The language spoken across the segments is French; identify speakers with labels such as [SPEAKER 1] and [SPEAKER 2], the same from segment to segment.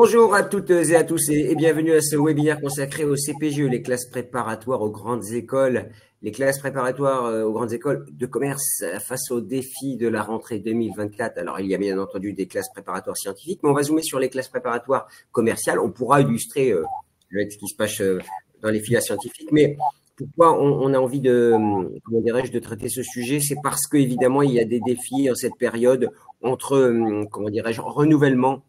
[SPEAKER 1] Bonjour à toutes et à tous et bienvenue à ce webinaire consacré au CPGE, les classes préparatoires aux grandes écoles, les classes préparatoires aux grandes écoles de commerce face aux défis de la rentrée 2024. Alors, il y a bien entendu des classes préparatoires scientifiques, mais on va zoomer sur les classes préparatoires commerciales. On pourra illustrer ce qui se passe dans les filières scientifiques, mais pourquoi on a envie de, comment dirais-je, de traiter ce sujet? C'est parce qu'évidemment, il y a des défis en cette période entre, comment dirais-je, renouvellement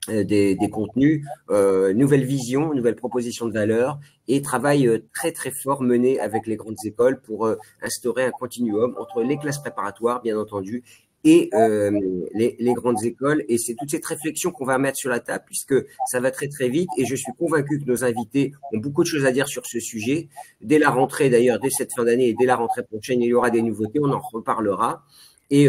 [SPEAKER 1] des contenus, nouvelles visions, nouvelles propositions de valeur et travail très très fort mené avec les grandes écoles pour instaurer un continuum entre les classes préparatoires, bien entendu, et les grandes écoles. Et c'est toute cette réflexion qu'on va mettre sur la table puisque ça va très très vite et je suis convaincu que nos invités ont beaucoup de choses à dire sur ce sujet. Dès la rentrée d'ailleurs, dès cette fin d'année et dès la rentrée prochaine, il y aura des nouveautés, on en reparlera. Et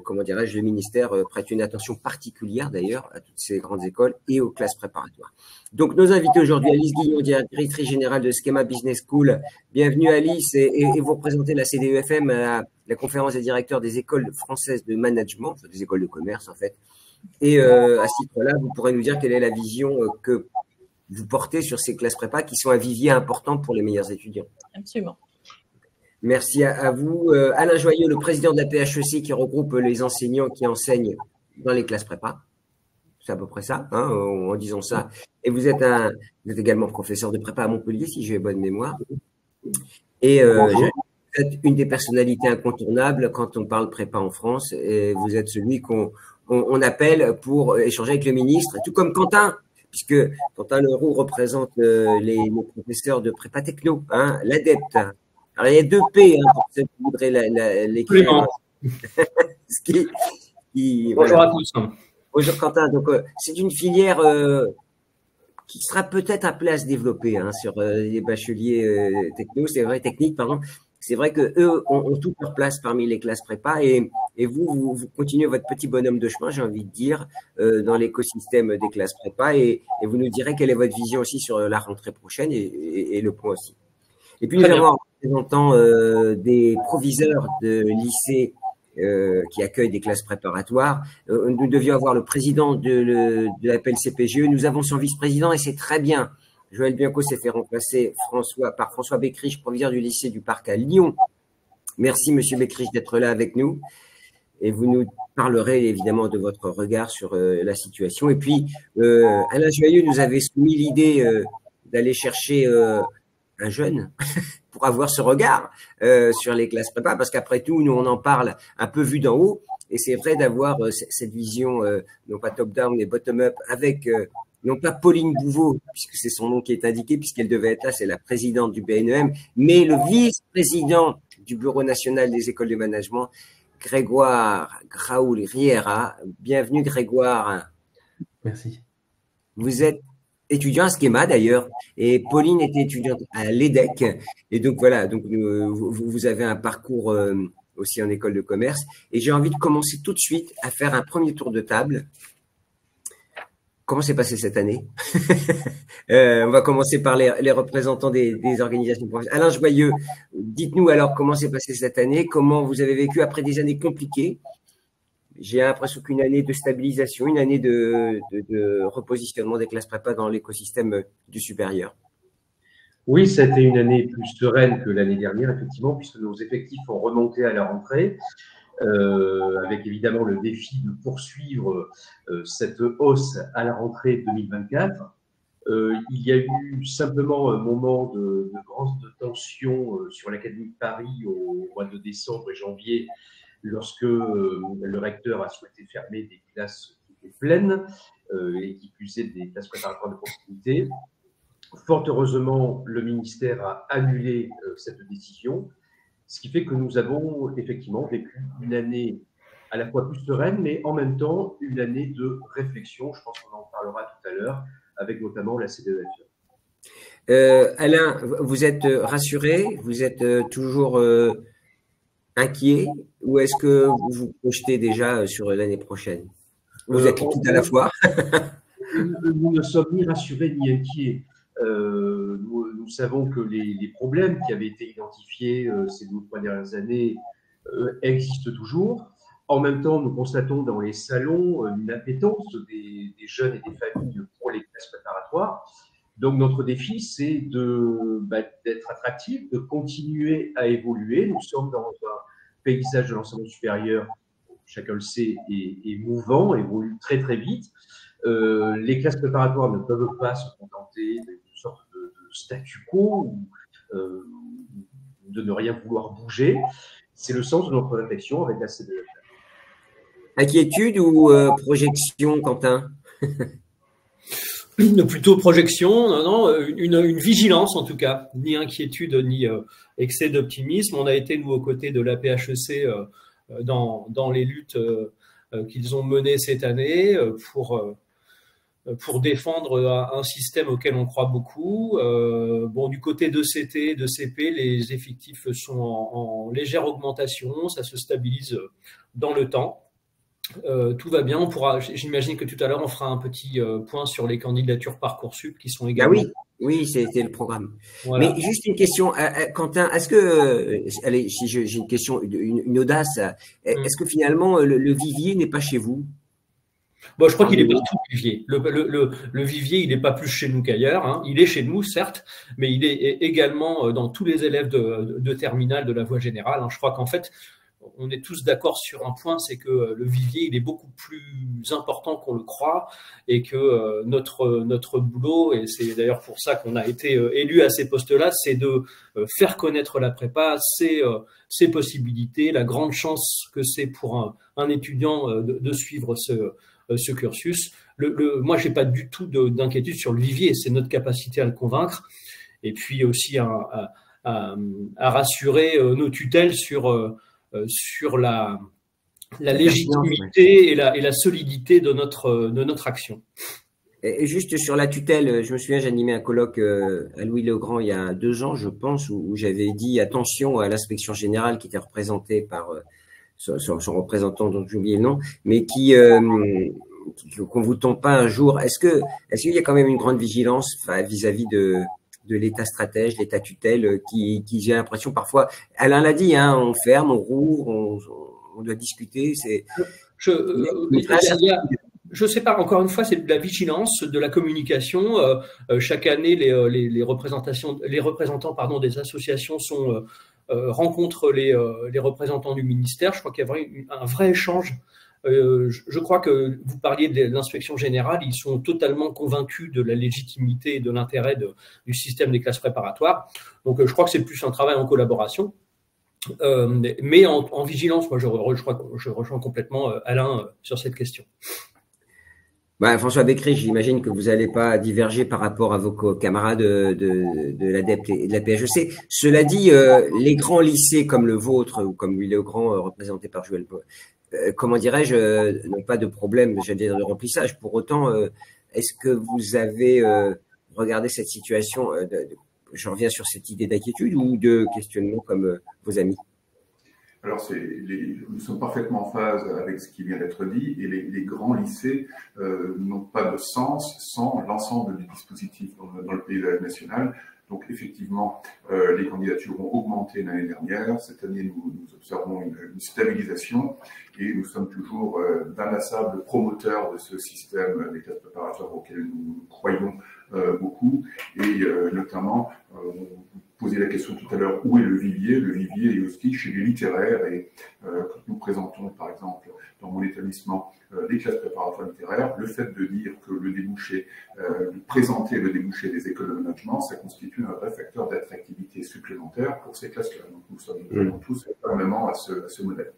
[SPEAKER 1] comment dirais-je, le ministère prête une attention particulière d'ailleurs à toutes ces grandes écoles et aux classes préparatoires. Donc nos invités aujourd'hui, Alice Guillon, directrice générale de Schema Business School. Bienvenue Alice et vous représentez la CDEFM, la conférence des directeurs des écoles françaises de management, des écoles de commerce en fait. Et à ce titre-là, vous pourrez nous dire quelle est la vision que vous portez sur ces classes prépa qui sont un vivier important pour les meilleurs étudiants.
[SPEAKER 2] Absolument.
[SPEAKER 1] Merci à vous. Alain Joyeux, le président de la PHEC qui regroupe les enseignants qui enseignent dans les classes prépa. C'est à peu près ça, hein, en disant ça. Et vous êtes également professeur de prépa à Montpellier, si j'ai bonne mémoire. Et vous êtes une des personnalités incontournables quand on parle prépa en France. Et vous êtes celui qu'on appelle pour échanger avec le ministre, tout comme Quentin, puisque Quentin Leroux représente les professeurs de prépa techno, hein, l'adepte. Alors, il y a 2 P pour ceux qui voudraient l'écrire.
[SPEAKER 3] Bonjour
[SPEAKER 1] voilà.
[SPEAKER 3] à tous.
[SPEAKER 1] Bonjour Quentin. Donc, c'est une filière qui sera peut-être appelée à se développer sur les bacheliers techno, c'est vrai, techniques, pardon. C'est vrai que eux ont toute leur place parmi les classes prépa et vous continuez votre petit bonhomme de chemin, j'ai envie de dire, dans l'écosystème des classes prépa et vous nous direz quelle est votre vision aussi sur la rentrée prochaine et le point aussi. Et puis, nous avons un représentant des proviseurs de lycées qui accueillent des classes préparatoires. Nous devions avoir le président de l'appel CPGE. Nous avons son vice-président et c'est très bien. Joël Bianco s'est fait remplacer par François Beckrich, proviseur du lycée du Parc à Lyon. Merci, monsieur Beckrich, d'être là avec nous. Et vous nous parlerez évidemment de votre regard sur la situation. Et puis, Alain Joyeux nous avait soumis l'idée d'aller chercher un jeune pour avoir ce regard sur les classes prépa, parce qu'après tout, nous, on en parle un peu vu d'en haut, et c'est vrai d'avoir cette vision, non pas top-down, mais bottom-up, avec, non pas Pauline Bouveau, puisque c'est son nom qui est indiqué, puisqu'elle devait être là, c'est la présidente du BNEM, mais le vice-président du Bureau national des écoles de management, Grégoire Graoul-Riera. Bienvenue, Grégoire.
[SPEAKER 3] Merci.
[SPEAKER 1] Vous êtes étudiant à Schema d'ailleurs, et Pauline était étudiante à l'EDEC, et donc voilà, donc vous avez un parcours aussi en école de commerce, et j'ai envie de commencer tout de suite à faire un premier tour de table. Comment s'est passé cette année? On va commencer par les représentants des organisations professionnelles. Alain Joyeux, dites-nous alors comment s'est passé cette année, comment vous avez vécu après des années compliquées. J'ai l'impression qu'une année de stabilisation, une année de repositionnement des classes prépa dans l'écosystème du supérieur.
[SPEAKER 3] Oui, ça a été une année plus sereine que l'année dernière, effectivement, puisque nos effectifs ont remonté à la rentrée, avec évidemment le défi de poursuivre cette hausse à la rentrée 2024. Il y a eu simplement un moment de grande tension sur l'Académie de Paris au mois de décembre et janvier, lorsque le recteur a souhaité fermer des classes qui étaient pleines et qui plus est des classes préparatoires de proximité. Fort heureusement, le ministère a annulé cette décision, ce qui fait que nous avons effectivement vécu une année à la fois plus sereine, mais en même temps une année de réflexion. Je pense qu'on en parlera tout à l'heure, avec notamment la CDEFM.
[SPEAKER 1] Alain, vous êtes rassuré? Vous êtes toujours inquiet, ou est-ce que vous vous projetez déjà sur l'année prochaine? Vous êtes tout à la fois.
[SPEAKER 3] Nous ne sommes ni rassurés ni inquiets. Nous savons que les problèmes qui avaient été identifiés ces 2 ou 3 dernières années existent toujours. En même temps, nous constatons dans les salons une appétence des jeunes et des familles pour les classes préparatoires. Donc, notre défi, c'est d'être attractif, de continuer à évoluer. Nous sommes dans un paysage de l'enseignement supérieur, chacun le sait, est mouvant, évolue très, très vite. Les classes préparatoires ne peuvent pas se contenter d'une sorte de statu quo ou de ne rien vouloir bouger. C'est le sens de notre réflexion avec la CDF.
[SPEAKER 1] Inquiétude ou projection, Quentin?
[SPEAKER 2] Plutôt projection, non, une vigilance en tout cas, ni inquiétude ni excès d'optimisme. On a été, nous, aux côtés de la PHEC dans les luttes qu'ils ont menées cette année pour défendre un système auquel on croit beaucoup. Bon, du côté de CT, de CP, les effectifs sont en légère augmentation, ça se stabilise dans le temps. Tout va bien. On pourra, j'imagine que tout à l'heure, on fera un petit point sur les candidatures Parcoursup qui sont également.
[SPEAKER 1] Ah oui, c'était le programme. Voilà. Mais juste une question, Quentin, est-ce que, allez, si j'ai une question, une audace, est-ce que finalement le vivier n'est pas chez vous?
[SPEAKER 2] Bon, je crois qu'il est partout, le vivier. Le vivier, il n'est pas plus chez nous qu'ailleurs. Hein. Il est chez nous, certes, mais il est également dans tous les élèves de terminale de la voie générale. Hein. Je crois qu'en fait, on est tous d'accord sur un point, c'est que le vivier, il est beaucoup plus important qu'on le croit et que notre boulot, et c'est d'ailleurs pour ça qu'on a été élu à ces postes-là, c'est de faire connaître la prépa, ses possibilités, la grande chance que c'est pour un étudiant de suivre ce cursus. Moi, j'ai pas du tout d'inquiétude sur le vivier, c'est notre capacité à le convaincre et puis aussi à rassurer nos tutelles sur la légitimité et la solidité de notre action.
[SPEAKER 1] Et juste sur la tutelle, je me souviens, j'animais un colloque à Louis-le-Grand il y a 2 ans, je pense, où j'avais dit attention à l'inspection générale qui était représentée par son représentant, dont j'ai oublié le nom, mais qu'on vous tombe pas un jour. Est-ce qu'il y a quand même une grande vigilance vis-à-vis de l'État stratège, l'État tutelle, qui j'ai l'impression parfois, Alain l'a dit, hein, on ferme, on rouvre, on doit discuter.
[SPEAKER 2] Je sais pas, encore une fois, c'est de la vigilance, de la communication. Chaque année, les représentants des associations rencontrent les représentants du ministère. Je crois qu'il y a un vrai échange. Je crois que vous parliez de l'inspection générale, ils sont totalement convaincus de la légitimité et de l'intérêt du système des classes préparatoires. Donc, je crois que c'est plus un travail en collaboration. Mais en vigilance, moi, je rejoins complètement Alain sur cette question.
[SPEAKER 1] François Becquery, j'imagine que vous n'allez pas diverger par rapport à vos camarades de l'ADEPT et de la PHEC. Cela dit, les grands lycées comme le vôtre ou comme Louis-le-Grand représenté par Joël, comment dirais-je, n'ont pas de problème, j'allais dire, de remplissage. Pour autant, est-ce que vous avez regardé cette situation, je reviens sur cette idée d'inquiétude ou de questionnement comme vos amis?
[SPEAKER 4] Alors, nous sommes parfaitement en phase avec ce qui vient d'être dit et les grands lycées n'ont pas de sens sans l'ensemble du dispositif dans le paysage national. Donc, effectivement, les candidatures ont augmenté l'année dernière. Cette année, nous observons une stabilisation et nous sommes toujours d'inlassables promoteurs de ce système des classes préparatoires auquel nous croyons beaucoup. Et notamment, vous posiez la question tout à l'heure, où est le vivier? Le vivier est aussi chez les littéraires et quand nous présentons, par exemple, dans mon établissement, les classes préparatoires littéraires, le fait de dire que le débouché, de présenter le débouché des écoles de management, ça constitue un vrai facteur d'attractivité supplémentaire pour ces classes-là. Donc nous sommes tous énormément à ce modèle.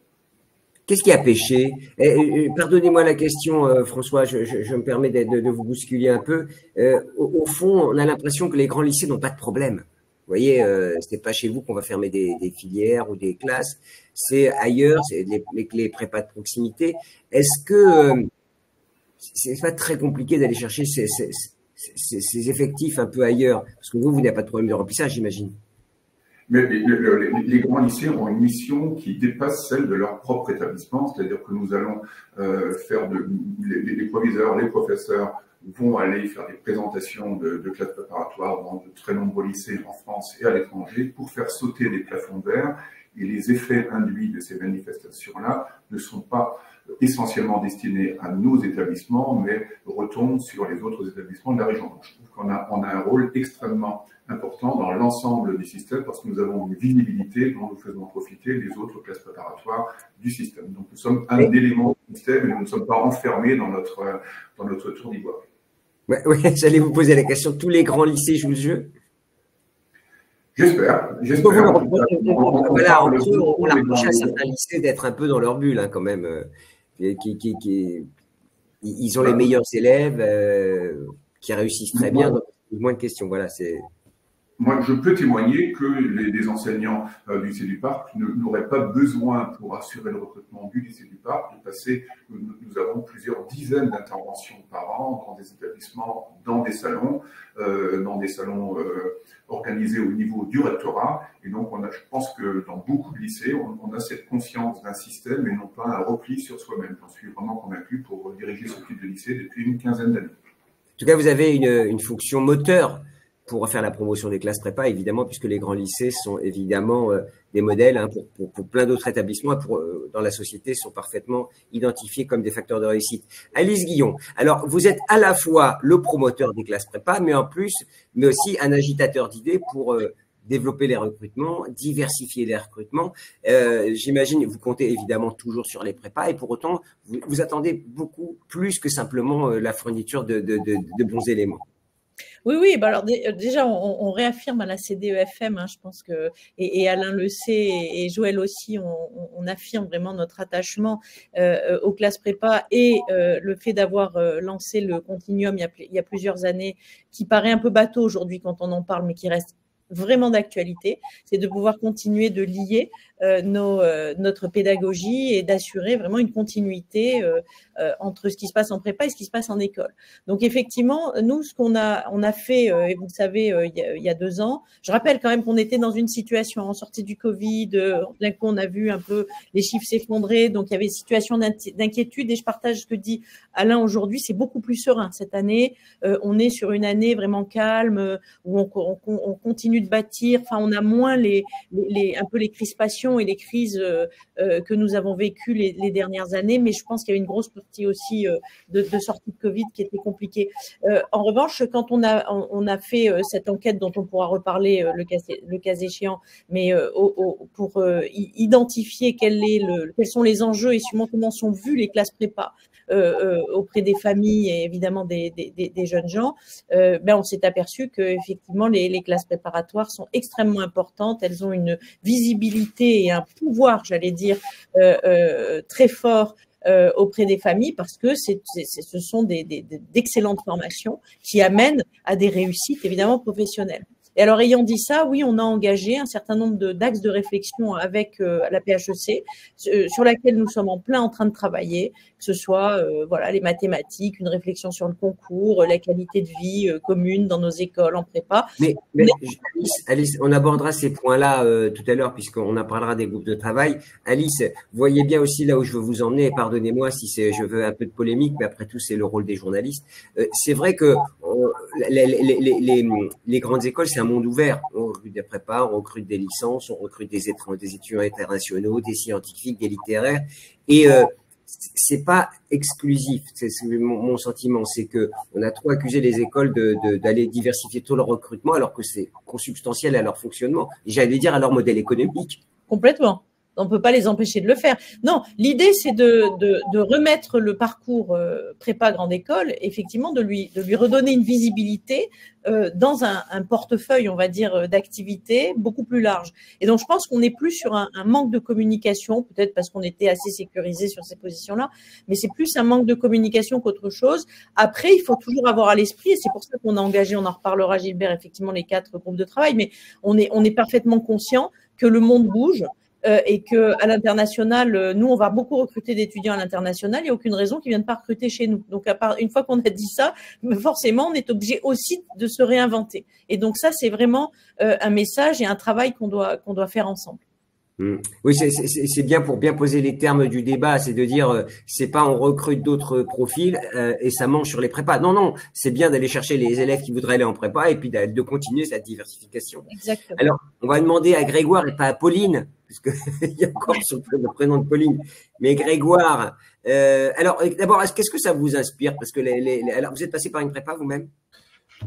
[SPEAKER 1] Qu'est-ce qui a péché? Pardonnez-moi la question, François, je me permets de vous bousculer un peu. Au fond, on a l'impression que les grands lycées n'ont pas de problème. Vous voyez, c'est pas chez vous qu'on va fermer des filières ou des classes, c'est ailleurs, c'est les prépas de proximité. Est-ce que c'est pas très compliqué d'aller chercher ces effectifs un peu ailleurs? Parce que vous n'avez pas de problème de remplissage, j'imagine.
[SPEAKER 4] Mais les grands lycées ont une mission qui dépasse celle de leur propre établissement, c'est-à-dire que nous allons faire les proviseurs, les professeurs vont aller faire des présentations de classes préparatoires dans de très nombreux lycées en France et à l'étranger pour faire sauter des plafonds de verre et les effets induits de ces manifestations-là ne sont pas essentiellement destinés à nos établissements, mais retombent sur les autres établissements de la région. Donc, je trouve qu'on a un rôle extrêmement important dans l'ensemble du système parce que nous avons une visibilité dont nous faisons profiter les autres classes préparatoires du système. Donc nous sommes un élément du système et nous ne sommes pas enfermés dans notre tour d'ivoire.
[SPEAKER 1] Ouais, j'allais vous poser la question, tous les grands lycées jouent le jeu?
[SPEAKER 4] J'espère.
[SPEAKER 1] Voilà, on a reproché à certains lycées d'être un peu dans leur bulle, hein, quand même. Ils ont les meilleurs élèves qui réussissent très bien, donc moins de questions. Voilà, c'est.
[SPEAKER 4] Moi, je peux témoigner que les enseignants du lycée du Parc n'auraient pas besoin, pour assurer le recrutement du lycée du Parc, de passer. Nous avons plusieurs dizaines d'interventions par an dans des établissements, dans des salons organisés au niveau du rectorat. Et donc, je pense que dans beaucoup de lycées, on a cette confiance d'un système et non pas un repli sur soi-même. J'en suis vraiment convaincu pour diriger ce type de lycée depuis une quinzaine d'années.
[SPEAKER 1] En tout cas, vous avez une fonction moteur pour faire la promotion des classes prépa, évidemment, puisque les grands lycées sont évidemment des modèles, hein, pour plein d'autres établissements dans la société, sont parfaitement identifiés comme des facteurs de réussite. Alice Guillon, alors vous êtes à la fois le promoteur des classes prépa, mais aussi un agitateur d'idées pour développer les recrutements, diversifier les recrutements. J'imagine, vous comptez évidemment toujours sur les prépas, et pour autant, vous attendez beaucoup plus que simplement la fourniture de bons éléments.
[SPEAKER 5] Oui, bah alors déjà, on réaffirme à la CDEFM, hein, je pense que, et Alain le sait, et Joël aussi, on affirme vraiment notre attachement aux classes prépa et le fait d'avoir lancé le Continuum il y a plusieurs années, qui paraît un peu bateau aujourd'hui quand on en parle, mais qui reste vraiment d'actualité, c'est de pouvoir continuer de lier notre pédagogie et d'assurer vraiment une continuité entre ce qui se passe en prépa et ce qui se passe en école. Donc effectivement, nous, ce qu'on a fait, et vous le savez, il y a 2 ans, je rappelle quand même qu'on était dans une situation en sortie du Covid, en plein coup, on a vu un peu les chiffres s'effondrer, donc il y avait une situation d'inquiétude, et je partage ce que dit Alain aujourd'hui, c'est beaucoup plus serein cette année. On est sur une année vraiment calme, où on continue de bâtir, enfin on a moins un peu les crispations et les crises que nous avons vécues les dernières années, mais je pense qu'il y a une grosse partie aussi de sortie de Covid qui était compliquée. En revanche, quand on a fait cette enquête dont on pourra reparler le cas échéant, mais pour identifier quels sont les enjeux et sûrement comment sont vues les classes prépa auprès des familles et évidemment des jeunes gens, on s'est aperçu que effectivement les classes préparatoires sont extrêmement importantes. Elles ont une visibilité et un pouvoir, j'allais dire, très fort auprès des familles, parce que ce sont d'excellentes formations qui amènent à des réussites évidemment professionnelles. Et alors, ayant dit ça, oui, on a engagé un certain nombre d'axes de réflexion avec la PHEC, sur laquelle nous sommes en train de travailler, que ce soit les mathématiques, une réflexion sur le concours, la qualité de vie commune dans nos écoles en prépa.
[SPEAKER 1] Mais Alice, on abordera ces points-là tout à l'heure, puisqu'on en parlera des groupes de travail. Alice, voyez bien aussi là où je veux vous emmener, et pardonnez-moi si je veux un peu de polémique, mais après tout, c'est le rôle des journalistes. C'est vrai que les grandes écoles, c'est un monde ouvert. On recrute des prépas, on recrute des licences, on recrute des étudiants internationaux, des scientifiques, des littéraires, et c'est pas exclusif. C'est mon sentiment, c'est que on a trop accusé les écoles d'aller diversifier tout leur recrutement, alors que c'est consubstantiel à leur fonctionnement, et j'allais dire à leur modèle économique.
[SPEAKER 5] Complètement. On ne peut pas les empêcher de le faire. Non, l'idée, c'est de remettre le parcours prépa grande école, effectivement, de lui redonner une visibilité dans un portefeuille, on va dire, d'activités beaucoup plus large. Et donc, je pense qu'on n'est plus sur un manque de communication, peut-être parce qu'on était assez sécurisé sur ces positions-là, mais c'est plus un manque de communication qu'autre chose. Après, il faut toujours avoir à l'esprit, et c'est pour ça qu'on a engagé, on en reparlera, Gilbert, effectivement, les 4 groupes de travail, mais on est parfaitement conscient que le monde bouge. Et que à l'international, nous, on va beaucoup recruter d'étudiants à l'international. Il n'y a aucune raison qu'ils ne viennent pas recruter chez nous. Donc, une fois qu'on a dit ça, forcément, on est obligé aussi de se réinventer. Et donc, ça, c'est vraiment un message et un travail qu'on doit faire ensemble.
[SPEAKER 1] Oui, c'est bien pour bien poser les termes du débat, c'est de dire, c'est pas on recrute d'autres profils et ça mange sur les prépas. Non, non, c'est bien d'aller chercher les élèves qui voudraient aller en prépa et puis de continuer cette diversification.
[SPEAKER 5] Exactement.
[SPEAKER 1] Alors, on va demander à Grégoire et pas à Pauline, parce qu'il y a encore le prénom de Pauline, mais Grégoire. Alors, d'abord, qu'est-ce que ça vous inspire? Parce que alors, vous êtes passé par une prépa vous-même?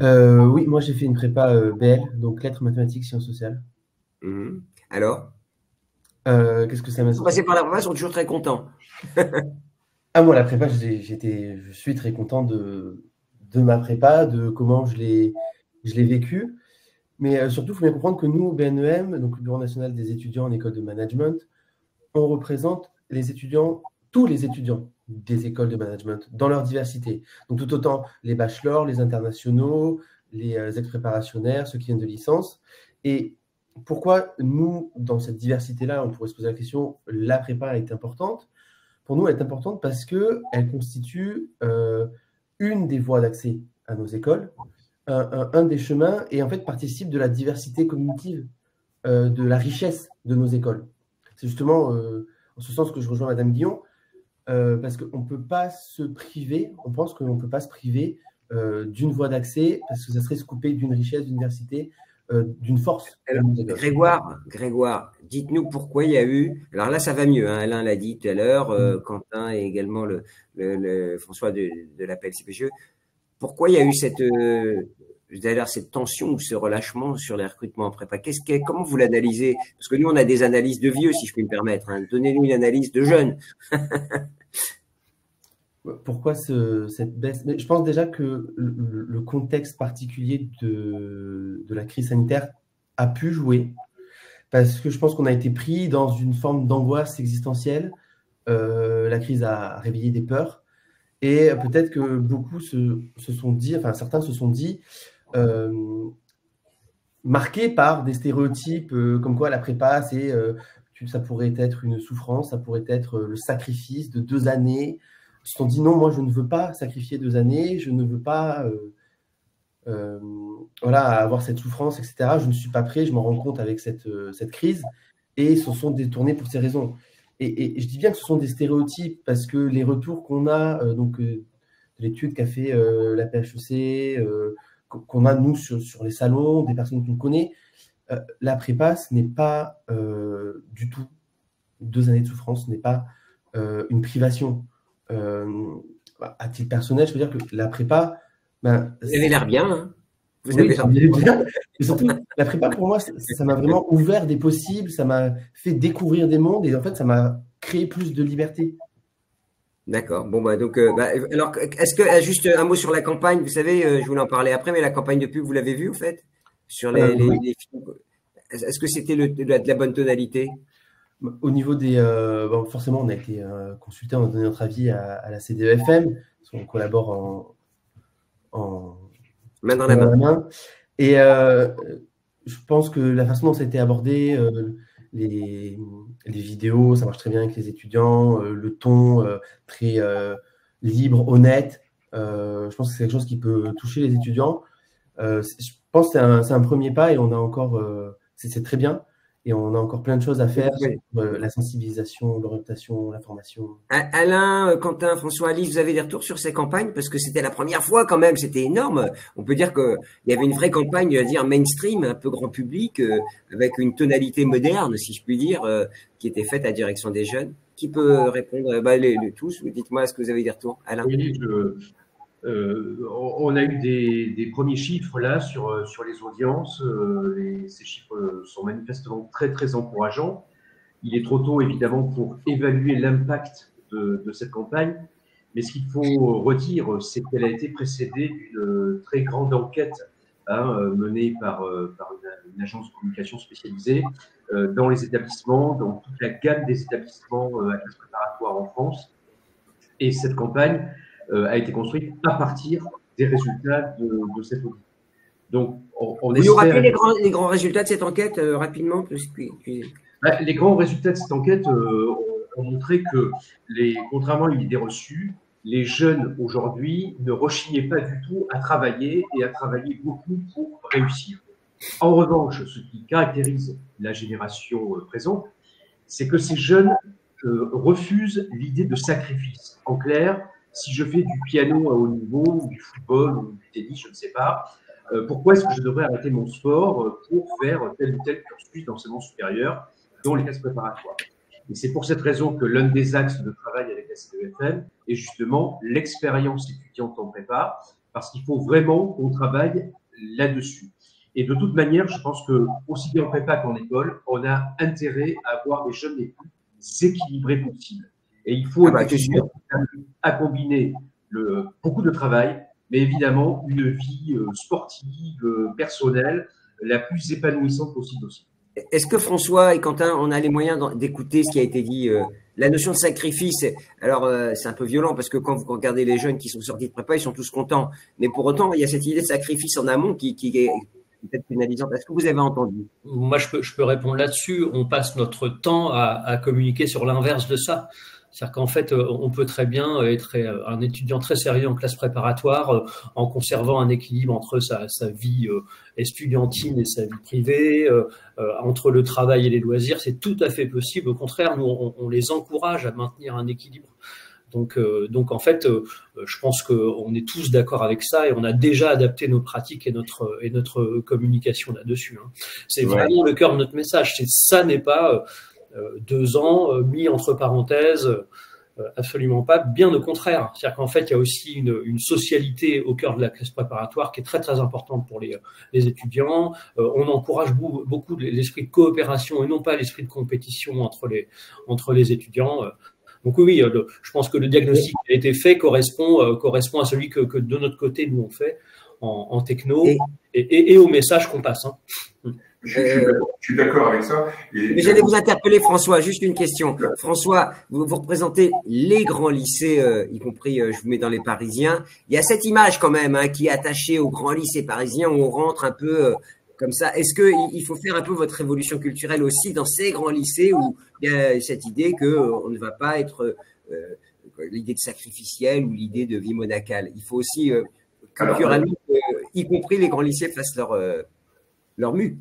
[SPEAKER 6] Oui, moi j'ai fait une prépa BL, donc lettres, mathématiques, sciences sociales.
[SPEAKER 1] Alors?
[SPEAKER 6] Qu'est-ce que ça m'a...
[SPEAKER 1] Ils sont passés par la prépa, ils sont toujours très contents.
[SPEAKER 6] Ah, moi, la prépa, je suis très content de ma prépa, de comment je l'ai vécu. Mais surtout, il faut bien comprendre que nous, au BNEM, donc le Bureau national des étudiants en école de management, on représente les étudiants, tous les étudiants des écoles de management, dans leur diversité. Donc tout autant les bachelors, les internationaux, les ex-préparationnaires, ceux qui viennent de licence. Et pourquoi nous, dans cette diversité-là, on pourrait se poser la question, la prépa est importante? Pour nous, elle est importante parce qu'elle constitue une des voies d'accès à nos écoles, un des chemins, et en fait participe de la diversité cognitive, de la richesse de nos écoles. C'est justement en ce sens que je rejoins Madame Guillon, parce qu'on ne peut pas se priver, on pense qu'on ne peut pas se priver d'une voie d'accès, parce que ça serait se couper d'une richesse, d'une diversité, d'une force.
[SPEAKER 1] Alors, Grégoire, dites-nous pourquoi il y a eu. Alors là, ça va mieux. Hein, Alain l'a dit tout à l'heure, Quentin et également le François de l'appel CPGE. Pourquoi il y a eu cette tension ou ce relâchement sur les recrutements en prépa? Comment vous l'analysez? Parce que nous, on a des analyses de vieux, si je puis me permettre. Hein. Donnez-nous une analyse de jeunes.
[SPEAKER 6] Pourquoi cette baisse? Mais je pense déjà que le contexte particulier de la crise sanitaire a pu jouer, parce que je pense qu'on a été pris dans une forme d'angoisse existentielle. La crise a réveillé des peurs, et peut-être que beaucoup se sont dit, enfin certains se sont dit, marqués par des stéréotypes comme quoi la prépa, ça pourrait être une souffrance, ça pourrait être le sacrifice de 2 années. Ils se sont dit non, moi je ne veux pas sacrifier 2 années, je ne veux pas avoir cette souffrance, etc. Je ne suis pas prêt, je m'en rends compte avec cette crise, et ils se sont détournés pour ces raisons. Et je dis bien que ce sont des stéréotypes parce que les retours qu'on a, de l'étude qu'a fait la PHEC, qu'on a nous sur les salons, des personnes qu'on connaît, la prépa, ce n'est pas du tout 2 années de souffrance, ce n'est pas une privation. À titre personnel, je veux dire que la prépa...
[SPEAKER 1] vous avez l'air bien, hein?
[SPEAKER 6] Vous avez l'air bien. Et surtout, la prépa, pour moi, ça m'a vraiment ouvert des possibles, ça m'a fait découvrir des mondes, et en fait, ça m'a créé plus de liberté.
[SPEAKER 1] D'accord. Bon, donc, alors, est-ce que, juste un mot sur la campagne, vous savez, je voulais en parler après, mais la campagne de pub, vous l'avez vue, au fait? Sur les films. Est-ce que c'était de la bonne tonalité?
[SPEAKER 6] Au niveau des... forcément, on a été consulté, on a donné notre avis à la CDEFM, parce qu'on collabore en
[SPEAKER 1] main dans la main.
[SPEAKER 6] Et je pense que la façon dont ça a été abordé, les vidéos, ça marche très bien avec les étudiants, le ton très libre, honnête, je pense que c'est quelque chose qui peut toucher les étudiants. Je pense que c'est un premier pas, et on a encore... c'est très bien. Et on a encore plein de choses à faire, sur la sensibilisation, l'orientation, la formation.
[SPEAKER 1] Alain, Quentin, François, Alice, vous avez des retours sur ces campagnes? Parce que c'était la première fois quand même, c'était énorme. On peut dire qu'il y avait une vraie campagne, mainstream, un peu grand public, avec une tonalité moderne, si je puis dire, qui était faite à la direction des jeunes. Qui peut répondre? Tous, dites-moi, est-ce que vous avez des retours? Alain?
[SPEAKER 3] Oui, on a eu des premiers chiffres là sur les audiences. Ces chiffres sont manifestement très, très encourageants. Il est trop tôt, évidemment, pour évaluer l'impact de cette campagne. Mais ce qu'il faut redire, c'est qu'elle a été précédée d'une très grande enquête menée par une agence de communication spécialisée dans les établissements, dans toute la gamme des établissements à classe préparatoire en France. Et cette campagne a été construite à partir des résultats de cette audit. Donc, on
[SPEAKER 1] vous nous rappelez les grands résultats de cette enquête rapidement?
[SPEAKER 3] Les grands résultats de cette enquête ont montré que, contrairement à l'idée reçue, les jeunes aujourd'hui ne rechignaient pas du tout à travailler, et à travailler beaucoup pour réussir. En revanche, ce qui caractérise la génération présente, c'est que ces jeunes refusent l'idée de sacrifice. En clair, si je fais du piano à haut niveau, ou du football, ou du tennis, je ne sais pas, pourquoi est-ce que je devrais arrêter mon sport pour faire tel ou tel cursus d'enseignement supérieur, dont les classes préparatoires? Et c'est pour cette raison que l'un des axes de travail avec la CEFM est justement l'expérience étudiante en prépa, parce qu'il faut vraiment qu'on travaille là-dessus. Et de toute manière, je pense que aussi bien en prépa qu'en école, on a intérêt à avoir des jeunes les plus équilibrés possibles. Et il faut effectivement à combiner beaucoup de travail, mais évidemment une vie sportive, personnelle, la plus épanouissante possible aussi.
[SPEAKER 1] Est-ce que François et Quentin, on a les moyens d'écouter ce qui a été dit? La notion de sacrifice, alors c'est un peu violent parce que quand vous regardez les jeunes qui sont sortis de prépa, ils sont tous contents. Mais pour autant, il y a cette idée de sacrifice en amont qui est peut-être pénalisante. Est-ce que vous avez entendu?
[SPEAKER 2] Moi, je peux répondre là-dessus. On passe notre temps à communiquer sur l'inverse de ça. C'est-à-dire qu'en fait, on peut très bien être un étudiant très sérieux en classe préparatoire en conservant un équilibre entre sa vie estudiantine et sa vie privée, entre le travail et les loisirs. C'est tout à fait possible. Au contraire, nous, on les encourage à maintenir un équilibre. Donc en fait, je pense qu'on est tous d'accord avec ça et on a déjà adapté nos pratiques et notre communication là-dessus. C'est vraiment le cœur de notre message. Ça n'est pas 2 ans mis entre parenthèses, absolument pas, bien au contraire. C'est-à-dire qu'en fait, il y a aussi une socialité au cœur de la classe préparatoire qui est très très importante pour les étudiants. On encourage beaucoup l'esprit de coopération et non pas l'esprit de compétition entre les étudiants. Donc oui, je pense que le diagnostic qui a été fait correspond à celui que de notre côté, nous, on fait en techno et au message qu'on passe.
[SPEAKER 4] Je suis d'accord avec ça.
[SPEAKER 1] Mais j'allais vous interpeller, François, juste une question. François, vous représentez les grands lycées, y compris, je vous mets dans les Parisiens. Il y a cette image quand même qui est attachée aux grands lycées parisiens où on rentre un peu comme ça. Est-ce qu'il faut faire un peu votre révolution culturelle aussi dans ces grands lycées où il y a cette idée qu'on ne va pas être l'idée de sacrificiel ou l'idée de vie monacale? Il faut aussi culturellement, y compris les grands lycées fassent leur mue.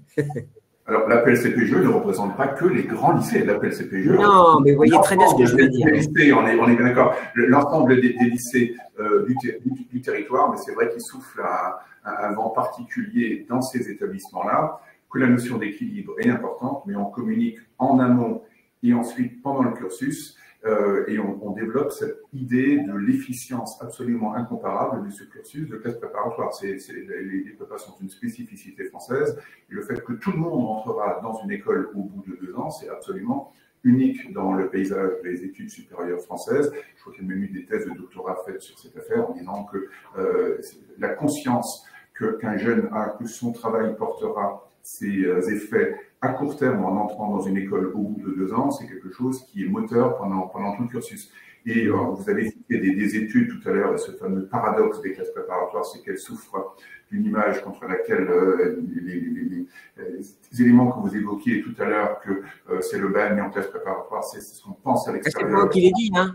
[SPEAKER 4] Alors, l'appel CPGE ne représente pas que les grands lycées. L'appel CPGE.
[SPEAKER 1] Non, mais vous voyez très bien ce que je veux dire.
[SPEAKER 4] Lycées, on est bien d'accord. L'ensemble des lycées du territoire, mais c'est vrai qu'il souffle un vent particulier dans ces établissements-là, que la notion d'équilibre est importante, mais on communique en amont et ensuite pendant le cursus. Et on développe cette idée de l'efficience absolument incomparable de ce cursus de classe préparatoire. Les prépas sont une spécificité française, et le fait que tout le monde entrera dans une école au bout de 2 ans, c'est absolument unique dans le paysage des études supérieures françaises. Je crois qu'il y a même eu des thèses de doctorat faites sur cette affaire en disant que la conscience qu'un jeune a, que son travail portera ses effets à court terme en entrant dans une école au bout de 2 ans, c'est quelque chose qui est moteur pendant tout le cursus. Et vous avez cité des études tout à l'heure, et ce fameux paradoxe des classes préparatoires, c'est qu'elles souffrent d'une image contre laquelle les éléments que vous évoquiez tout à l'heure, que c'est le bagne en classe préparatoire, c'est ce qu'on pense à l'extérieur.
[SPEAKER 1] C'est moi qui l'ai dit, hein.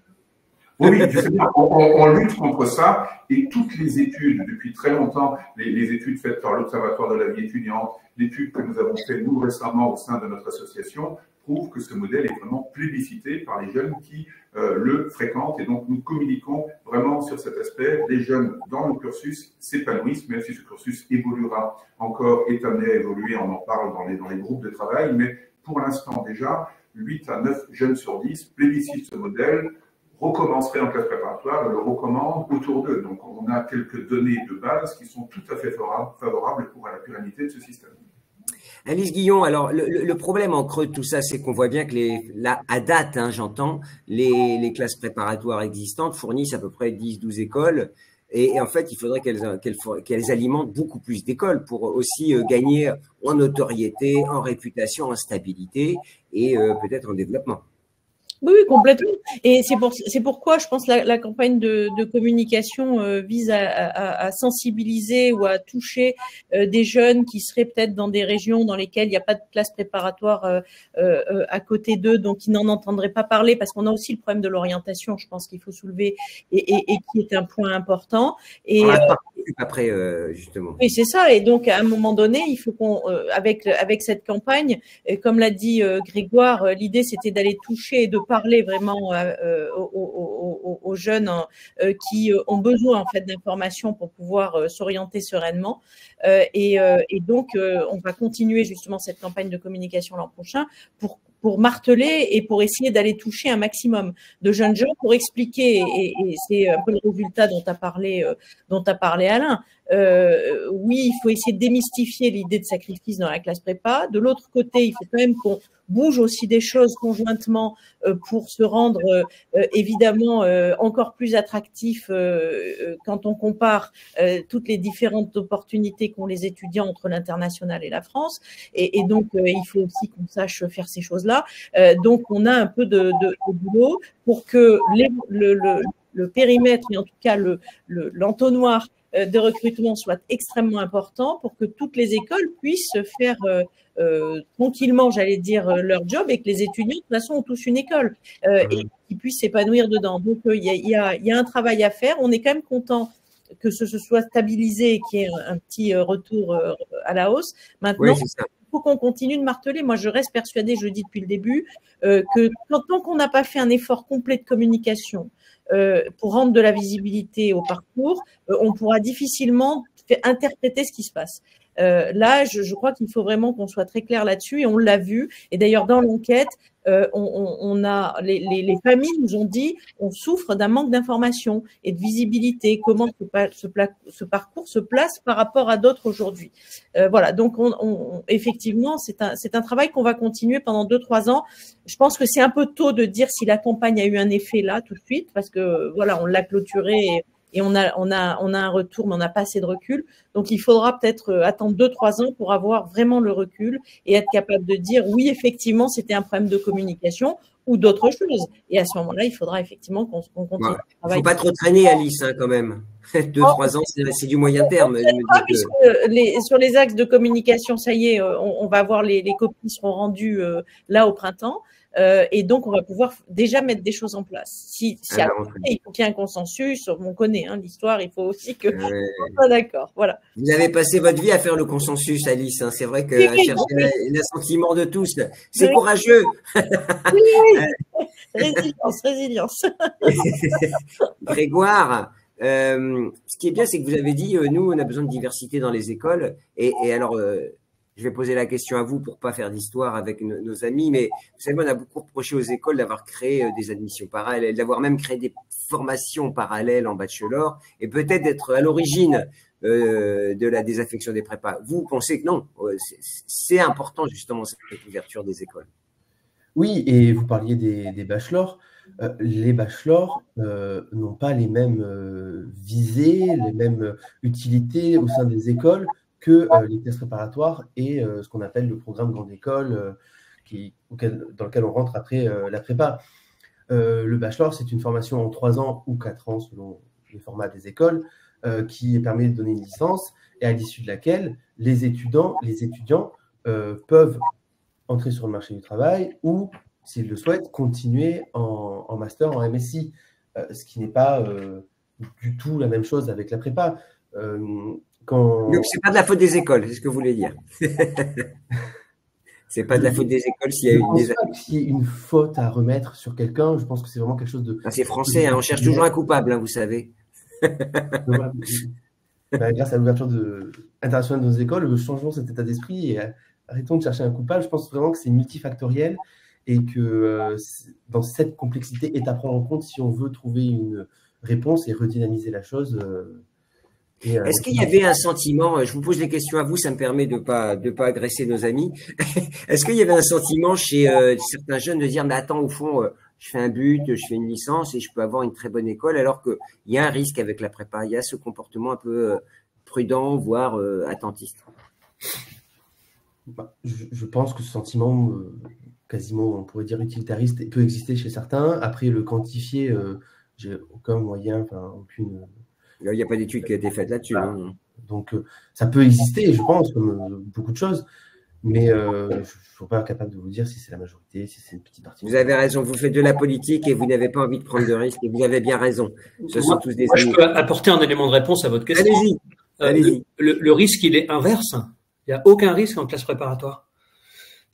[SPEAKER 4] Oui, je sais bien, on lutte contre ça, et toutes les études, depuis très longtemps, les études faites par l'Observatoire de la vie étudiante, l'étude que nous avons fait nous récemment au sein de notre association, prouvent que ce modèle est vraiment plébiscité par les jeunes qui le fréquentent, et donc nous communiquons vraiment sur cet aspect. Les jeunes dans le cursus s'épanouissent, même si ce cursus évoluera encore, est amené à évoluer, on en parle dans les groupes de travail, mais pour l'instant déjà, 8 à 9 jeunes sur 10 plébiscitent ce modèle, recommencerait en classe préparatoire et le recommande autour d'eux. Donc, on a quelques données de base qui sont tout à fait favorables pour la pérennité de ce système.
[SPEAKER 1] Alice Guillon, alors le problème en creux de tout ça, c'est qu'on voit bien que à date, j'entends, les classes préparatoires existantes fournissent à peu près 10-12 écoles. Et en fait, il faudrait qu'elles alimentent beaucoup plus d'écoles pour aussi gagner en notoriété, en réputation, en stabilité et peut-être en développement.
[SPEAKER 5] Oui, complètement. Et c'est pourquoi je pense la campagne de communication vise à sensibiliser ou à toucher des jeunes qui seraient peut-être dans des régions dans lesquelles il n'y a pas de classe préparatoire à côté d'eux, donc qui n'en entendraient pas parler, parce qu'on a aussi le problème de l'orientation, je pense qu'il faut soulever, et qui est un point important. Et
[SPEAKER 1] occupe après, justement.
[SPEAKER 5] Oui, c'est ça. Et donc, à un moment donné, il faut qu'on, avec cette campagne, comme l'a dit Grégoire, l'idée c'était d'aller toucher et de parler vraiment aux jeunes qui ont besoin en fait d'informations pour pouvoir s'orienter sereinement. Et donc, on va continuer justement cette campagne de communication l'an prochain pour marteler et pour essayer d'aller toucher un maximum de jeunes gens pour expliquer, et c'est un peu le résultat dont a parlé Alain. Oui, il faut essayer de démystifier l'idée de sacrifice dans la classe prépa. De l'autre côté, il faut quand même qu'on bouge aussi des choses conjointement pour se rendre évidemment encore plus attractif quand on compare toutes les différentes opportunités qu'ont les étudiants entre l'international et la France. Et donc, il faut aussi qu'on sache faire ces choses-là. Donc, on a un peu de boulot pour que le périmètre, et en tout cas l'entonnoir de recrutement soit extrêmement important pour que toutes les écoles puissent faire tranquillement, j'allais dire, leur job, et que les étudiants, de toute façon, ont tous une école et qu'ils puissent s'épanouir dedans. Donc, il y a un travail à faire. On est quand même content que ce soit stabilisé et qu'il y ait un petit retour à la hausse. Maintenant,
[SPEAKER 1] Oui,
[SPEAKER 5] il faut qu'on continue de marteler. Moi, je reste persuadée, je le dis depuis le début, que tant qu'on n'a pas fait un effort complet de communication pour rendre de la visibilité au parcours, on pourra difficilement interpréter ce qui se passe. Là, je crois qu'il faut vraiment qu'on soit très clair là-dessus, et on l'a vu. Et d'ailleurs, dans l'enquête, on a les familles nous ont dit on souffre d'un manque d'information et de visibilité. Comment ce parcours se place par rapport à d'autres aujourd'hui. Voilà. Donc, effectivement, c'est un travail qu'on va continuer pendant 2-3 ans. Je pense que c'est un peu tôt de dire si la campagne a eu un effet là tout de suite, parce que voilà, on l'a clôturé. Et on a un retour, mais on n'a pas assez de recul. Donc, il faudra peut-être attendre 2-3 ans pour avoir vraiment le recul et être capable de dire oui, effectivement, c'était un problème de communication ou d'autres choses. Et à ce moment-là, il faudra effectivement qu'on continue.
[SPEAKER 1] Il ne faut pas trop traîner, Alice, quand même. 2-3 ans, c'est du moyen terme.
[SPEAKER 5] Sur les axes de communication, ça y est, on va voir les copies seront rendues là au printemps. Et donc, on va pouvoir déjà mettre des choses en place. Si après, il faut qu'il y ait un consensus, on connaît l'histoire, il faut aussi que on soit d'accord. Voilà.
[SPEAKER 1] Vous avez passé votre vie à faire le consensus, Alice. C'est vrai que à chercher l'assentiment de tous, c'est courageux.
[SPEAKER 5] Résilience.
[SPEAKER 1] Grégoire, ce qui est bien, c'est que vous avez dit, nous, on a besoin de diversité dans les écoles. Et alors, je vais poser la question à vous pour pas faire d'histoire avec nos amis, mais vous savez, on a beaucoup reproché aux écoles d'avoir créé des admissions parallèles, d'avoir même créé des formations parallèles en bachelor, et peut-être d'être à l'origine de la désaffection des prépas. Vous pensez que non, c'est important justement cette ouverture des écoles.
[SPEAKER 6] Oui, et vous parliez des bachelors. Les bachelors n'ont pas les mêmes visées, les mêmes utilités au sein des écoles que les classes préparatoires et ce qu'on appelle le programme grande école dans lequel on rentre après la prépa. Le bachelor, c'est une formation en 3 ans ou 4 ans selon les formats des écoles qui permet de donner une licence et à l'issue de laquelle les étudiants peuvent entrer sur le marché du travail ou, s'ils le souhaitent, continuer en master, en MSI, ce qui n'est pas du tout la même chose avec la prépa.
[SPEAKER 1] Donc, c'est pas de la faute des écoles, c'est ce que vous voulez dire. C'est pas de la faute des écoles s'il y a une
[SPEAKER 6] désaffection. Je pense pas qu'il y ait une faute à remettre sur quelqu'un. Je pense que c'est vraiment quelque chose de.
[SPEAKER 1] C'est français, on cherche toujours un coupable, vous savez.
[SPEAKER 6] Grâce à l'ouverture internationale de nos écoles, changeons cet état d'esprit et arrêtons de chercher un coupable. Je pense vraiment que c'est multifactoriel et que dans cette complexité est à prendre en compte si on veut trouver une réponse et redynamiser la chose.
[SPEAKER 1] Est-ce qu'il y avait un sentiment, je vous pose des questions à vous, ça me permet de pas agresser nos amis. Est-ce qu'il y avait un sentiment chez certains jeunes de dire, mais attends, au fond, je fais un but, je fais une licence et je peux avoir une très bonne école, alors qu'il y a un risque avec la prépa, il y a ce comportement un peu prudent, voire attentiste.
[SPEAKER 6] Je pense que ce sentiment, quasiment, on pourrait dire utilitariste, peut exister chez certains. Après, le quantifier, j'ai aucun moyen, aucune.
[SPEAKER 1] Il n'y a pas d'étude qui a été faite là-dessus.
[SPEAKER 6] Voilà. Donc, ça peut exister, je pense, comme beaucoup de choses. Mais je ne suis pas capable de vous dire si c'est la majorité, si c'est une petite partie.
[SPEAKER 1] Vous avez raison, vous faites de la politique et vous n'avez pas envie de prendre de risques, et vous avez bien raison. Ce sont tous des
[SPEAKER 2] Moi, je
[SPEAKER 1] amis.
[SPEAKER 2] peux apporter un élément de réponse à votre question.
[SPEAKER 1] Allez-y, allez-y.
[SPEAKER 2] Le risque, il est inverse. Il n'y a aucun risque en classe préparatoire.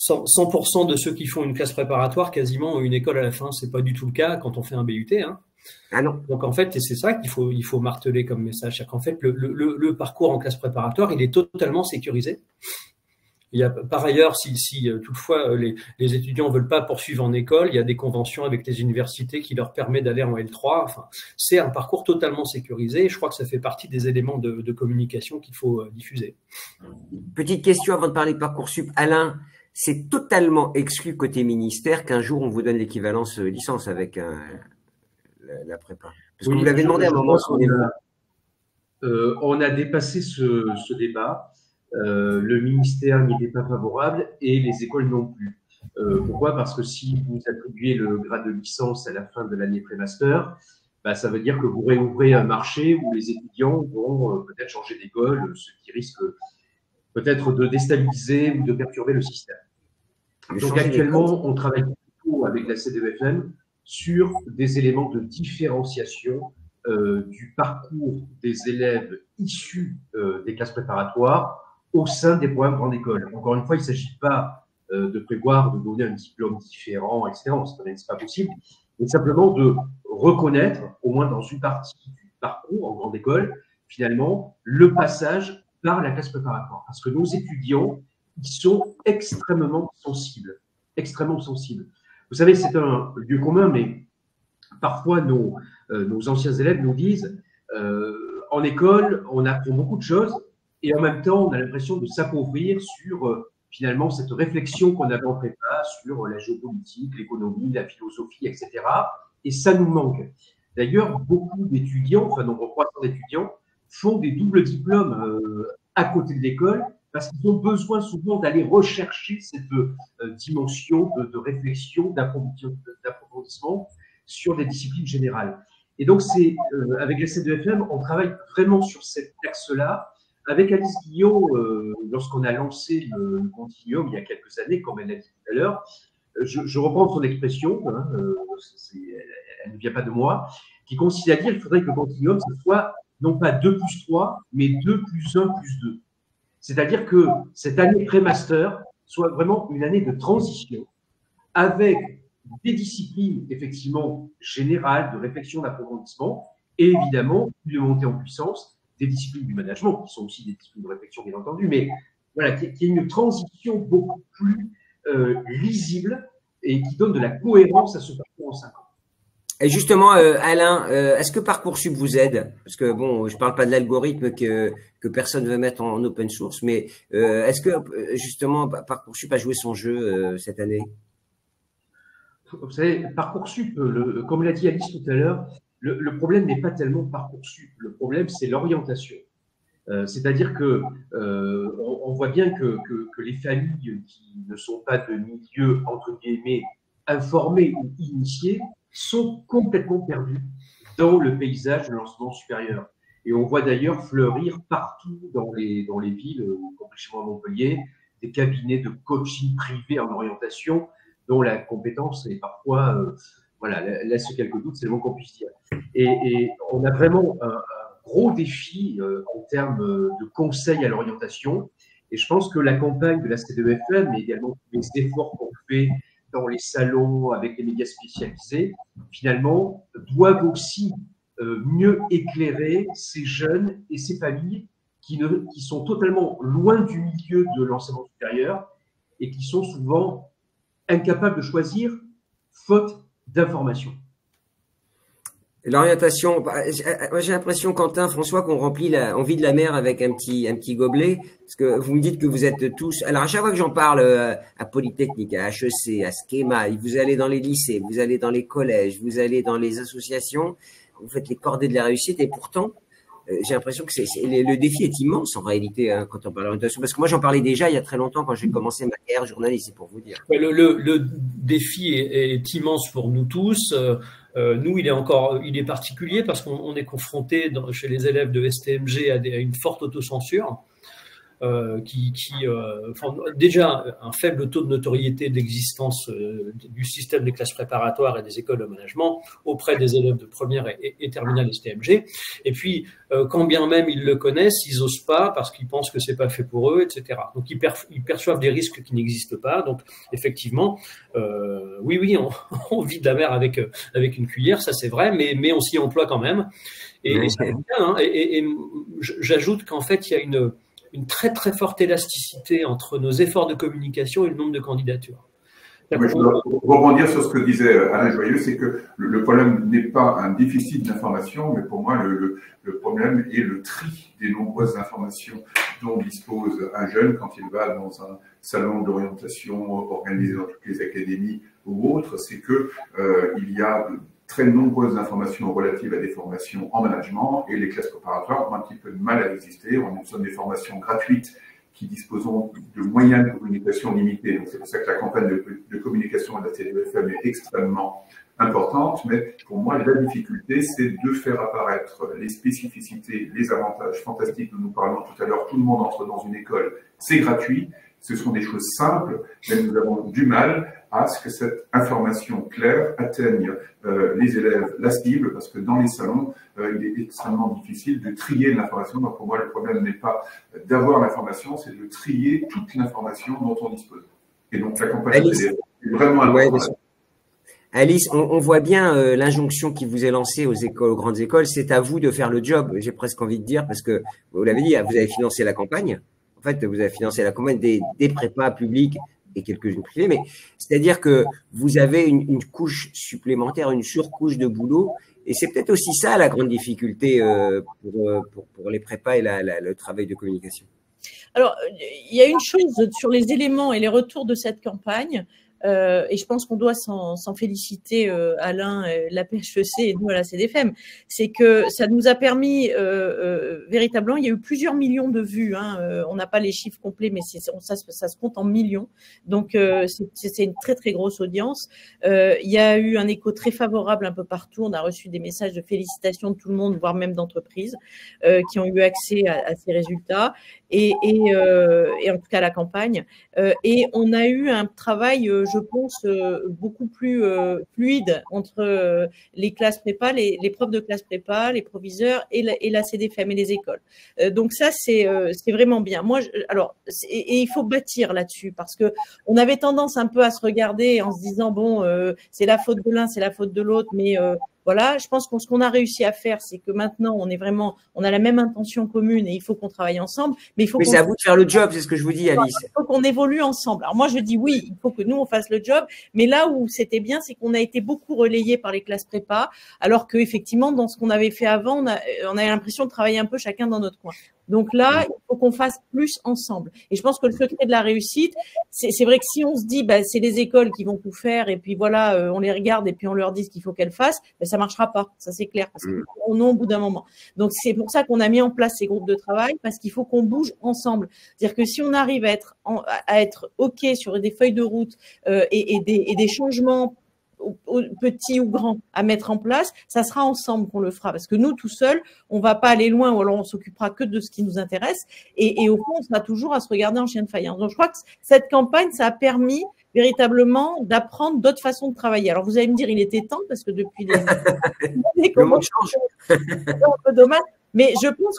[SPEAKER 2] 100% de ceux qui font une classe préparatoire quasiment ont une école à la fin. C'est pas du tout le cas quand on fait un BUT. Hein.
[SPEAKER 1] Ah non.
[SPEAKER 2] Donc en fait, et c'est ça qu'il faut marteler comme message, c'est qu'en fait le parcours en classe préparatoire, il est totalement sécurisé. Il y a par ailleurs, si toutefois les étudiants ne veulent pas poursuivre en école, il y a des conventions avec les universités qui leur permettent d'aller en L3. Enfin, c'est un parcours totalement sécurisé. Et je crois que ça fait partie des éléments de communication qu'il faut diffuser.
[SPEAKER 1] Petite question avant de parler de Parcoursup. Alain, c'est totalement exclu côté ministère qu'un jour on vous donne l'équivalence licence avec la prépa. Parce que vous l'avez demandé à un moment.
[SPEAKER 3] On a dépassé ce débat. Le ministère n'y était pas favorable et les écoles non plus. Pourquoi? Parce que si vous attribuez le grade de licence à la fin de l'année pré-master, ça veut dire que vous réouvrez un marché où les étudiants vont peut-être changer d'école, ce qui risque peut-être de déstabiliser ou de perturber le système. Donc actuellement, on travaille plutôt avec la CDEFM sur des éléments de différenciation du parcours des élèves issus des classes préparatoires au sein des programmes grande école. Encore une fois, il ne s'agit pas de prévoir de donner un diplôme différent, etc. C'est pas possible, mais simplement de reconnaître, au moins dans une partie du parcours en grande école, finalement, le passage par la classe préparatoire. Parce que nos étudiants, ils sont extrêmement sensibles. Extrêmement sensibles. Vous savez, c'est un lieu commun, mais parfois nos anciens élèves nous disent en école, on apprend beaucoup de choses, et en même temps, on a l'impression de s'appauvrir sur finalement cette réflexion qu'on avait en prépa sur la géopolitique, l'économie, la philosophie, etc. Et ça nous manque. D'ailleurs, beaucoup d'étudiants, enfin nombre croissant d'étudiants, font des doubles diplômes à côté de l'école parce qu'ils ont besoin souvent d'aller rechercher cette dimension de réflexion, d'approfondissement sur des disciplines générales. Et donc, avec la CDEFM, on travaille vraiment sur cet axe-là. Avec Alice Guillot, lorsqu'on a lancé le Continuum il y a quelques années, comme elle l'a dit tout à l'heure, je reprends son expression, hein, elle ne vient pas de moi, qui consiste à dire qu'il faudrait que le Continuum, ce soit non pas 2+3, mais 2+1+2. C'est-à-dire que cette année pré-master soit vraiment une année de transition avec des disciplines effectivement générales de réflexion, d'approfondissement et évidemment de montée en puissance des disciplines du management, qui sont aussi des disciplines de réflexion, bien entendu, mais voilà, qu'il y ait une transition beaucoup plus lisible et qui donne de la cohérence à ce parcours en 5 ans.
[SPEAKER 1] Et justement, Alain, est-ce que Parcoursup vous aide? Parce que bon, je parle pas de l'algorithme que personne ne veut mettre en open source, mais est-ce que justement Parcoursup a joué son jeu cette année?
[SPEAKER 3] Vous savez, Parcoursup, comme l'a dit Alice tout à l'heure, le problème n'est pas tellement Parcoursup, le problème c'est l'orientation. C'est-à-dire que on voit bien que les familles qui ne sont pas de milieu entre guillemets informés ou initiés sont complètement perdus dans le paysage de l'enseignement supérieur. Et on voit d'ailleurs fleurir partout dans les villes, comme chez moi à Montpellier, des cabinets de coaching privés en orientation dont la compétence est parfois laisse quelques doutes, c'est le mot qu'on puisse dire. Et on a vraiment un gros défi en termes de conseils à l'orientation. Et je pense que la campagne de la CDEFM, mais également tous les efforts qu'on fait dans les salons, avec les médias spécialisés, finalement, doivent aussi mieux éclairer ces jeunes et ces familles qui sont totalement loin du milieu de l'enseignement supérieur et qui sont souvent incapables de choisir faute d'information.
[SPEAKER 1] L'orientation, j'ai l'impression, Quentin, François, qu'on vide la mer avec un petit gobelet, parce que vous me dites que vous êtes tous. Alors à chaque fois que j'en parle à Polytechnique, à HEC, à Schema, vous allez dans les lycées, vous allez dans les collèges, vous allez dans les associations, vous faites les cordées de la réussite, et pourtant, j'ai l'impression que le défi est immense en réalité quand on parle d'orientation. Parce que moi, j'en parlais déjà il y a très longtemps quand j'ai commencé ma carrière journaliste, c'est pour vous dire.
[SPEAKER 2] Le défi est immense pour nous tous. Nous, il est particulier parce qu'on est confronté chez les élèves de STMG à une forte autocensure. déjà un faible taux de notoriété d'existence du système des classes préparatoires et des écoles de management auprès des élèves de première et terminale STMG. Et puis, quand bien même ils le connaissent, ils n'osent pas parce qu'ils pensent que c'est pas fait pour eux, etc. Donc, ils perçoivent des risques qui n'existent pas. Donc, effectivement, oui, on vide la mer avec une cuillère, ça c'est vrai, mais on s'y emploie quand même. Et ça bien, hein, et j'ajoute qu'en fait, il y a une très très forte élasticité entre nos efforts de communication et le nombre de candidatures.
[SPEAKER 4] Mais je dois rebondir sur ce que disait Alain Joyeux, c'est que le problème n'est pas un déficit d'information, mais pour moi le problème est le tri des nombreuses informations dont dispose un jeune quand il va dans un salon d'orientation organisé dans toutes les académies ou autres. C'est que il y a de très nombreuses informations relatives à des formations en management et les classes préparatoires ont un petit peu de mal à exister. On a des formations gratuites qui disposons de moyens de communication limités. Donc c'est pour ça que la campagne de communication de la CDEFM est extrêmement importante. Mais pour moi, la difficulté, c'est de faire apparaître les spécificités, les avantages fantastiques dont nous parlons tout à l'heure. Tout le monde entre dans une école, c'est gratuit. Ce sont des choses simples, mais nous avons du mal à ce que cette information claire atteigne les élèves, la cible, parce que dans les salons, il est extrêmement difficile de trier l'information. Donc pour moi, le problème n'est pas d'avoir l'information, c'est de trier toute l'information dont on dispose. Et donc la campagne est vraiment importante.
[SPEAKER 1] Alice, on voit bien l'injonction qui vous est lancée aux grandes écoles, c'est à vous de faire le job, j'ai presque envie de dire, parce que vous l'avez dit, vous avez financé la campagne. En fait, vous avez financé la campagne des prépas publics et quelques-unes privées, mais c'est-à-dire que vous avez une couche supplémentaire, une surcouche de boulot, et c'est peut-être aussi ça la grande difficulté pour les prépas et le travail de communication.
[SPEAKER 5] Alors, il y a une chose sur les éléments et les retours de cette campagne, et je pense qu'on doit s'en féliciter, Alain, la PHEC et nous à la CDFM, c'est que ça nous a permis véritablement, il y a eu plusieurs millions de vues, on n'a pas les chiffres complets, mais ça se compte en millions, donc c'est une très très grosse audience. Il y a eu un écho très favorable un peu partout, on a reçu des messages de félicitations de tout le monde, voire même d'entreprises qui ont eu accès à ces résultats. Et en tout cas à la campagne. Et on a eu un travail, je pense, beaucoup plus fluide entre les classes prépa, les profs de classe prépa, les proviseurs et la CDFM et les écoles. Donc ça, c'est vraiment bien. Moi, et il faut bâtir là-dessus parce que on avait tendance un peu à se regarder en se disant bon, c'est la faute de l'un, c'est la faute de l'autre, mais voilà, je pense que ce qu'on a réussi à faire, c'est que maintenant, on a la même intention commune et il faut qu'on travaille ensemble. Mais
[SPEAKER 1] c'est à vous de faire le job, c'est ce que je vous dis, Alice.
[SPEAKER 5] Il faut qu'on évolue ensemble. Alors moi, je dis oui, il faut que nous, on fasse le job. Mais là où c'était bien, c'est qu'on a été beaucoup relayés par les classes prépa, alors qu'effectivement, dans ce qu'on avait fait avant, on avait l'impression de travailler un peu chacun dans notre coin. Donc là, il faut qu'on fasse plus ensemble. Et je pense que le secret de la réussite, c'est vrai que si on se dit, c'est les écoles qui vont tout faire et puis voilà, on les regarde et puis on leur dit ce qu'il faut qu'elles fassent, ça marchera pas. Ça, c'est clair. Parce qu'on est au bout d'un moment. Donc, c'est pour ça qu'on a mis en place ces groupes de travail parce qu'il faut qu'on bouge ensemble. C'est-à-dire que si on arrive à être OK sur des feuilles de route et des changements petits ou grands à mettre en place, ça sera ensemble qu'on le fera. Parce que nous, tout seuls, on va pas aller loin ou alors on s'occupera que de ce qui nous intéresse. Et au fond, on sera toujours à se regarder en chien de faïence. Donc, je crois que cette campagne, ça a permis véritablement d'apprendre d'autres façons de travailler. Alors, vous allez me dire, il était temps parce que depuis les
[SPEAKER 1] le monde change.
[SPEAKER 5] C'est un peu dommage. Mais je pense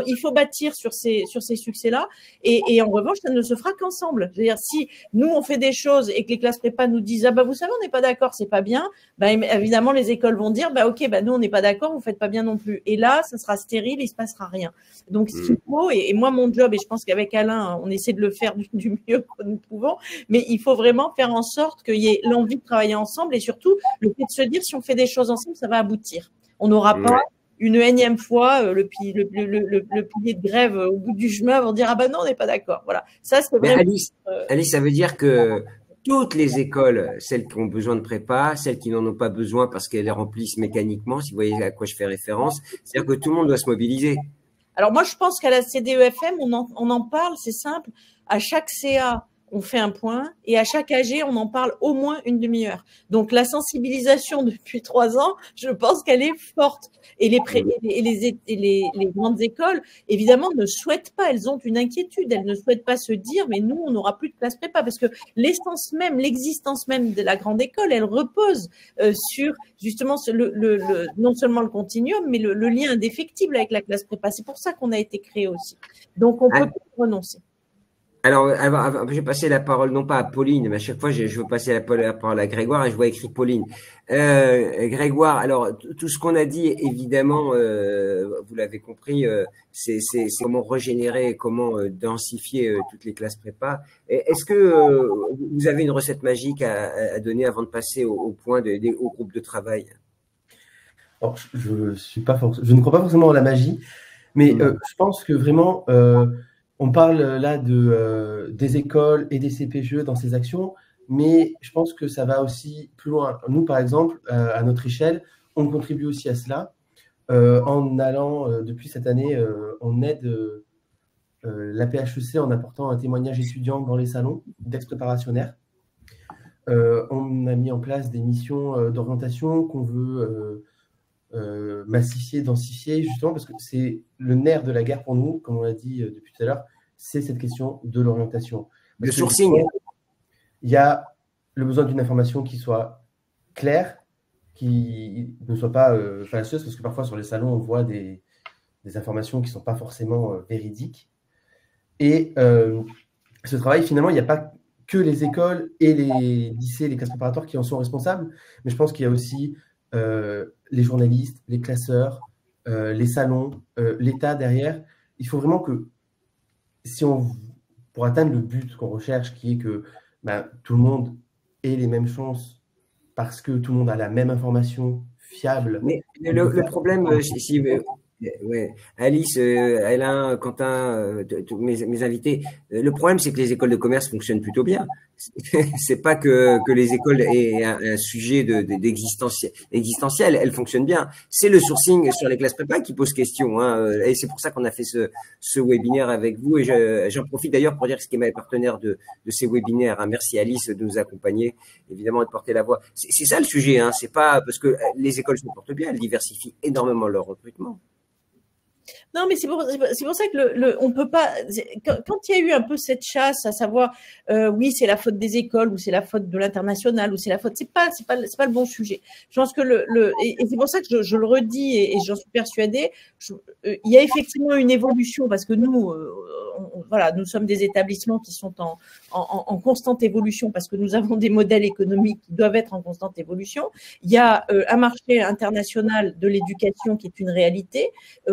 [SPEAKER 5] qu'il faut bâtir sur ces succès-là. Et en revanche, ça ne se fera qu'ensemble. C'est-à-dire, si nous, on fait des choses et que les classes prépa nous disent, vous savez, on n'est pas d'accord, c'est pas bien, évidemment, les écoles vont dire, OK, nous, on n'est pas d'accord, vous faites pas bien non plus. Et là, ça sera stérile, il se passera rien. Donc, ce qu'il faut, et moi, mon job, et je pense qu'avec Alain, on essaie de le faire du mieux que nous pouvons, mais il faut vraiment faire en sorte qu'il y ait l'envie de travailler ensemble et surtout, le fait de se dire, si on fait des choses ensemble, ça va aboutir. On n'aura pas une énième fois le pilier de grève au bout du chemin vont dire non, on n'est pas d'accord. Voilà. Ça, c'est vraiment.
[SPEAKER 1] Alice, ça veut dire que toutes les écoles, celles qui ont besoin de prépa, celles qui n'en ont pas besoin parce qu'elles les remplissent mécaniquement, si vous voyez à quoi je fais référence, c'est-à-dire que tout le monde doit se mobiliser.
[SPEAKER 5] Alors moi, je pense qu'à la CDEFM, on en parle, c'est simple. À chaque CA on fait un point et à chaque AG, on en parle au moins une demi-heure. Donc, la sensibilisation depuis 3 ans, je pense qu'elle est forte. Et les grandes écoles, évidemment, ne souhaitent pas, elles ont une inquiétude, elles ne souhaitent pas se dire, mais nous, on n'aura plus de classe prépa parce que l'existence même de la grande école, elle repose sur justement non seulement le continuum, mais le lien indéfectible avec la classe prépa. C'est pour ça qu'on a été créé aussi. Donc, on peut pas renoncer.
[SPEAKER 1] Alors, je vais passer la parole non pas à Pauline, mais à chaque fois, je veux passer la parole à Grégoire et je vois écrit Pauline. Grégoire, alors, tout ce qu'on a dit, évidemment, vous l'avez compris, c'est comment régénérer, comment densifier toutes les classes prépa. Est-ce que vous avez une recette magique à donner avant de passer au point au groupe de travail?
[SPEAKER 6] Alors, je ne crois pas forcément à la magie, mais je pense que vraiment, on parle là des écoles et des CPGE dans ces actions, mais je pense que ça va aussi plus loin. Nous, par exemple, à notre échelle, on contribue aussi à cela en allant, depuis cette année, on aide la PHEC en apportant un témoignage étudiant dans les salons d'ex-préparationnaires. On a mis en place des missions d'orientation qu'on veut massifier, densifier, justement parce que c'est le nerf de la guerre pour nous, comme on l'a dit depuis tout à l'heure, c'est cette question de l'orientation.
[SPEAKER 1] Le sourcing.
[SPEAKER 6] Il y a le besoin d'une information qui soit claire, qui ne soit pas fallacieuse, parce que parfois sur les salons, on voit des informations qui ne sont pas forcément véridiques. Et ce travail, finalement, il n'y a pas que les écoles et les lycées, les classes préparatoires qui en sont responsables, mais je pense qu'il y a aussi les journalistes, les classeurs, les salons, l'État derrière. Il faut vraiment que, pour atteindre le but qu'on recherche, qui est que tout le monde ait les mêmes chances parce que tout le monde a la même information fiable.
[SPEAKER 1] Mais le problème, ouais. Alice, Alain, Quentin, mes invités, le problème, c'est que les écoles de commerce fonctionnent plutôt bien. C'est pas que les écoles aient un sujet existentiel, elles fonctionnent bien. C'est le sourcing sur les classes prépa qui pose question, hein, et c'est pour ça qu'on a fait ce webinaire avec vous. Et j'en profite d'ailleurs pour dire ce qui est ma partenaire de ces webinaires. Hein. Merci Alice de nous accompagner, évidemment, et de porter la voix. C'est ça le sujet, hein. C'est pas parce que les écoles se portent bien, elles diversifient énormément leur recrutement.
[SPEAKER 5] Non, mais c'est pour ça que on peut pas. Quand il y a eu un peu cette chasse, à savoir, oui, c'est la faute des écoles ou c'est la faute de l'international ou c'est la faute, c'est pas le bon sujet. Je pense que et c'est pour ça que je le redis et j'en suis persuadée. Il y a effectivement une évolution parce que nous, voilà, nous sommes des établissements qui sont en constante évolution parce que nous avons des modèles économiques qui doivent être en constante évolution. Il y a un marché international de l'éducation qui est une réalité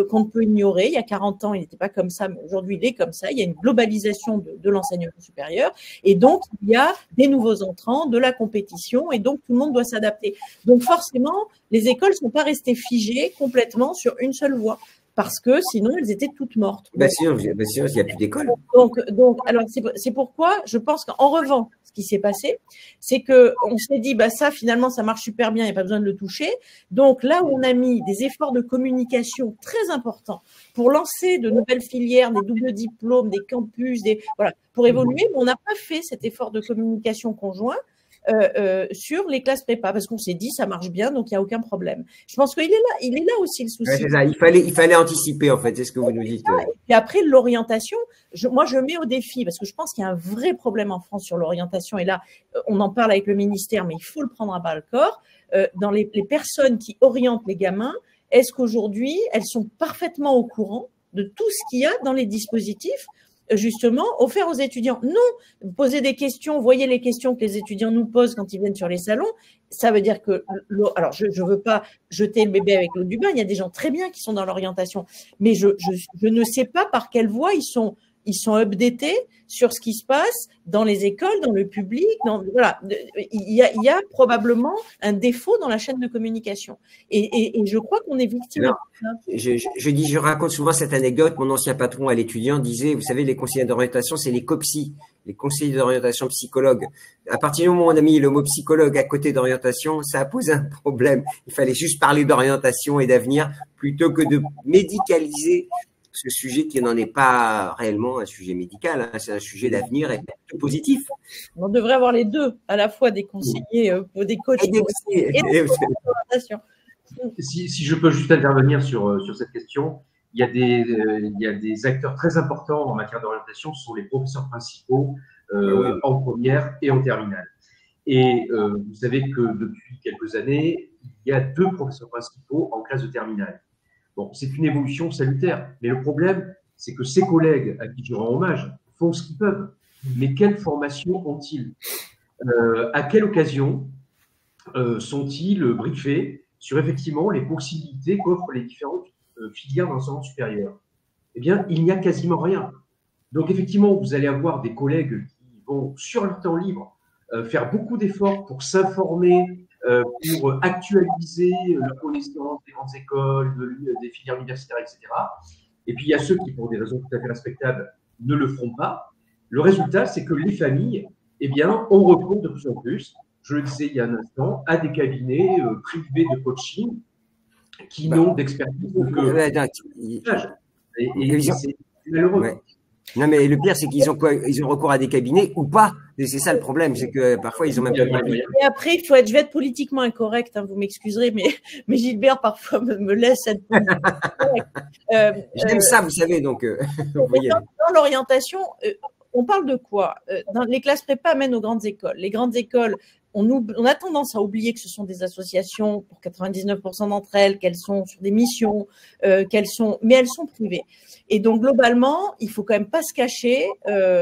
[SPEAKER 5] qu'on ne peut ignorer. Il y a 40 ans, il n'était pas comme ça, mais aujourd'hui, il est comme ça. Il y a une globalisation de l'enseignement supérieur et donc, il y a des nouveaux entrants, de la compétition et donc, tout le monde doit s'adapter. Donc, forcément, les écoles ne sont pas restées figées complètement sur une seule voie. Parce que sinon, elles étaient toutes mortes.
[SPEAKER 1] Sinon, il n'y a plus d'école.
[SPEAKER 5] Donc, alors, c'est pourquoi je pense qu'en revanche, ce qui s'est passé, c'est qu'on s'est dit, ça, finalement, ça marche super bien, il n'y a pas besoin de le toucher. Donc, là où on a mis des efforts de communication très importants pour lancer de nouvelles filières, des doubles diplômes, des campus, voilà, pour évoluer, mais on n'a pas fait cet effort de communication conjoint. Sur les classes prépa parce qu'on s'est dit ça marche bien donc il n'y a aucun problème. Je pense qu'il est là aussi le souci.
[SPEAKER 1] Ouais, c'est ça. Il fallait anticiper en fait, c'est ce que vous nous dites.
[SPEAKER 5] Et après l'orientation, moi je mets au défi parce que je pense qu'il y a un vrai problème en France sur l'orientation et là on en parle avec le ministère mais il faut le prendre à bas le corps. Dans les personnes qui orientent les gamins, est-ce qu'aujourd'hui elles sont parfaitement au courant de tout ce qu'il y a dans les dispositifs justement offert aux étudiants? Non, poser des questions, voyez les questions que les étudiants nous posent quand ils viennent sur les salons, ça veut dire que, alors je veux pas jeter le bébé avec l'eau du bain, il y a des gens très bien qui sont dans l'orientation, mais je ne sais pas par quelle voie ils sont updatés sur ce qui se passe dans les écoles, dans le public, voilà. Il y a probablement un défaut dans la chaîne de communication. Et je crois qu'on est victime de ça.
[SPEAKER 1] Je raconte souvent cette anecdote. Mon ancien patron à l'étudiant disait, vous savez, les conseillers d'orientation, c'est les COPSY, les conseillers d'orientation psychologues. À partir du moment où on a mis le mot psychologue à côté d'orientation, ça a posé un problème. Il fallait juste parler d'orientation et d'avenir plutôt que de médicaliser ce sujet qui n'en est pas réellement un sujet médical, hein, c'est un sujet d'avenir et plutôt positif.
[SPEAKER 5] On devrait avoir les deux, à la fois des conseillers, des coachs et des orientations.
[SPEAKER 3] Si je peux juste intervenir sur cette question, il y a des acteurs très importants en matière d'orientation, ce sont les professeurs principaux en première et en terminale. Et vous savez que depuis quelques années, il y a 2 professeurs principaux en classe de terminale. Bon, c'est une évolution salutaire, mais le problème, c'est que ces collègues à qui je rends hommage font ce qu'ils peuvent. Mais quelle formation ont-ils? À quelle occasion sont-ils briefés sur effectivement les possibilités qu'offrent les différentes filières d'enseignement supérieur? Eh bien, il n'y a quasiment rien. Donc, effectivement, vous allez avoir des collègues qui vont, sur leur temps libre, faire beaucoup d'efforts pour s'informer, pour actualiser leur connaissance des grandes écoles, des filières universitaires, etc. Et puis, il y a ceux qui, pour des raisons tout à fait respectables, ne le feront pas. Le résultat, c'est que les familles, eh bien, on recourt de plus en plus, je le disais il y a un instant, à des cabinets privés de coaching qui n'ont d'expertise que... Et c'est malheureux.
[SPEAKER 1] Ouais. Non, mais le pire, c'est qu'ils ont quoi? Ils ont recours à des cabinets ou pas. Et c'est ça le problème, c'est que parfois, ils ont même pas envie.
[SPEAKER 5] Et après, je vais être politiquement incorrect, hein, vous m'excuserez, mais Gilbert, parfois, me laisse être politiquement incorrect.
[SPEAKER 1] J'aime ça, vous savez, donc vous voyez.
[SPEAKER 5] Dans l'orientation, on parle de quoi? Les classes prépa mènent aux grandes écoles. Les grandes écoles, on a tendance à oublier que ce sont des associations, pour 99% d'entre elles, qu'elles sont sur des missions, mais elles sont privées. Et donc, globalement, il faut quand même pas se cacher.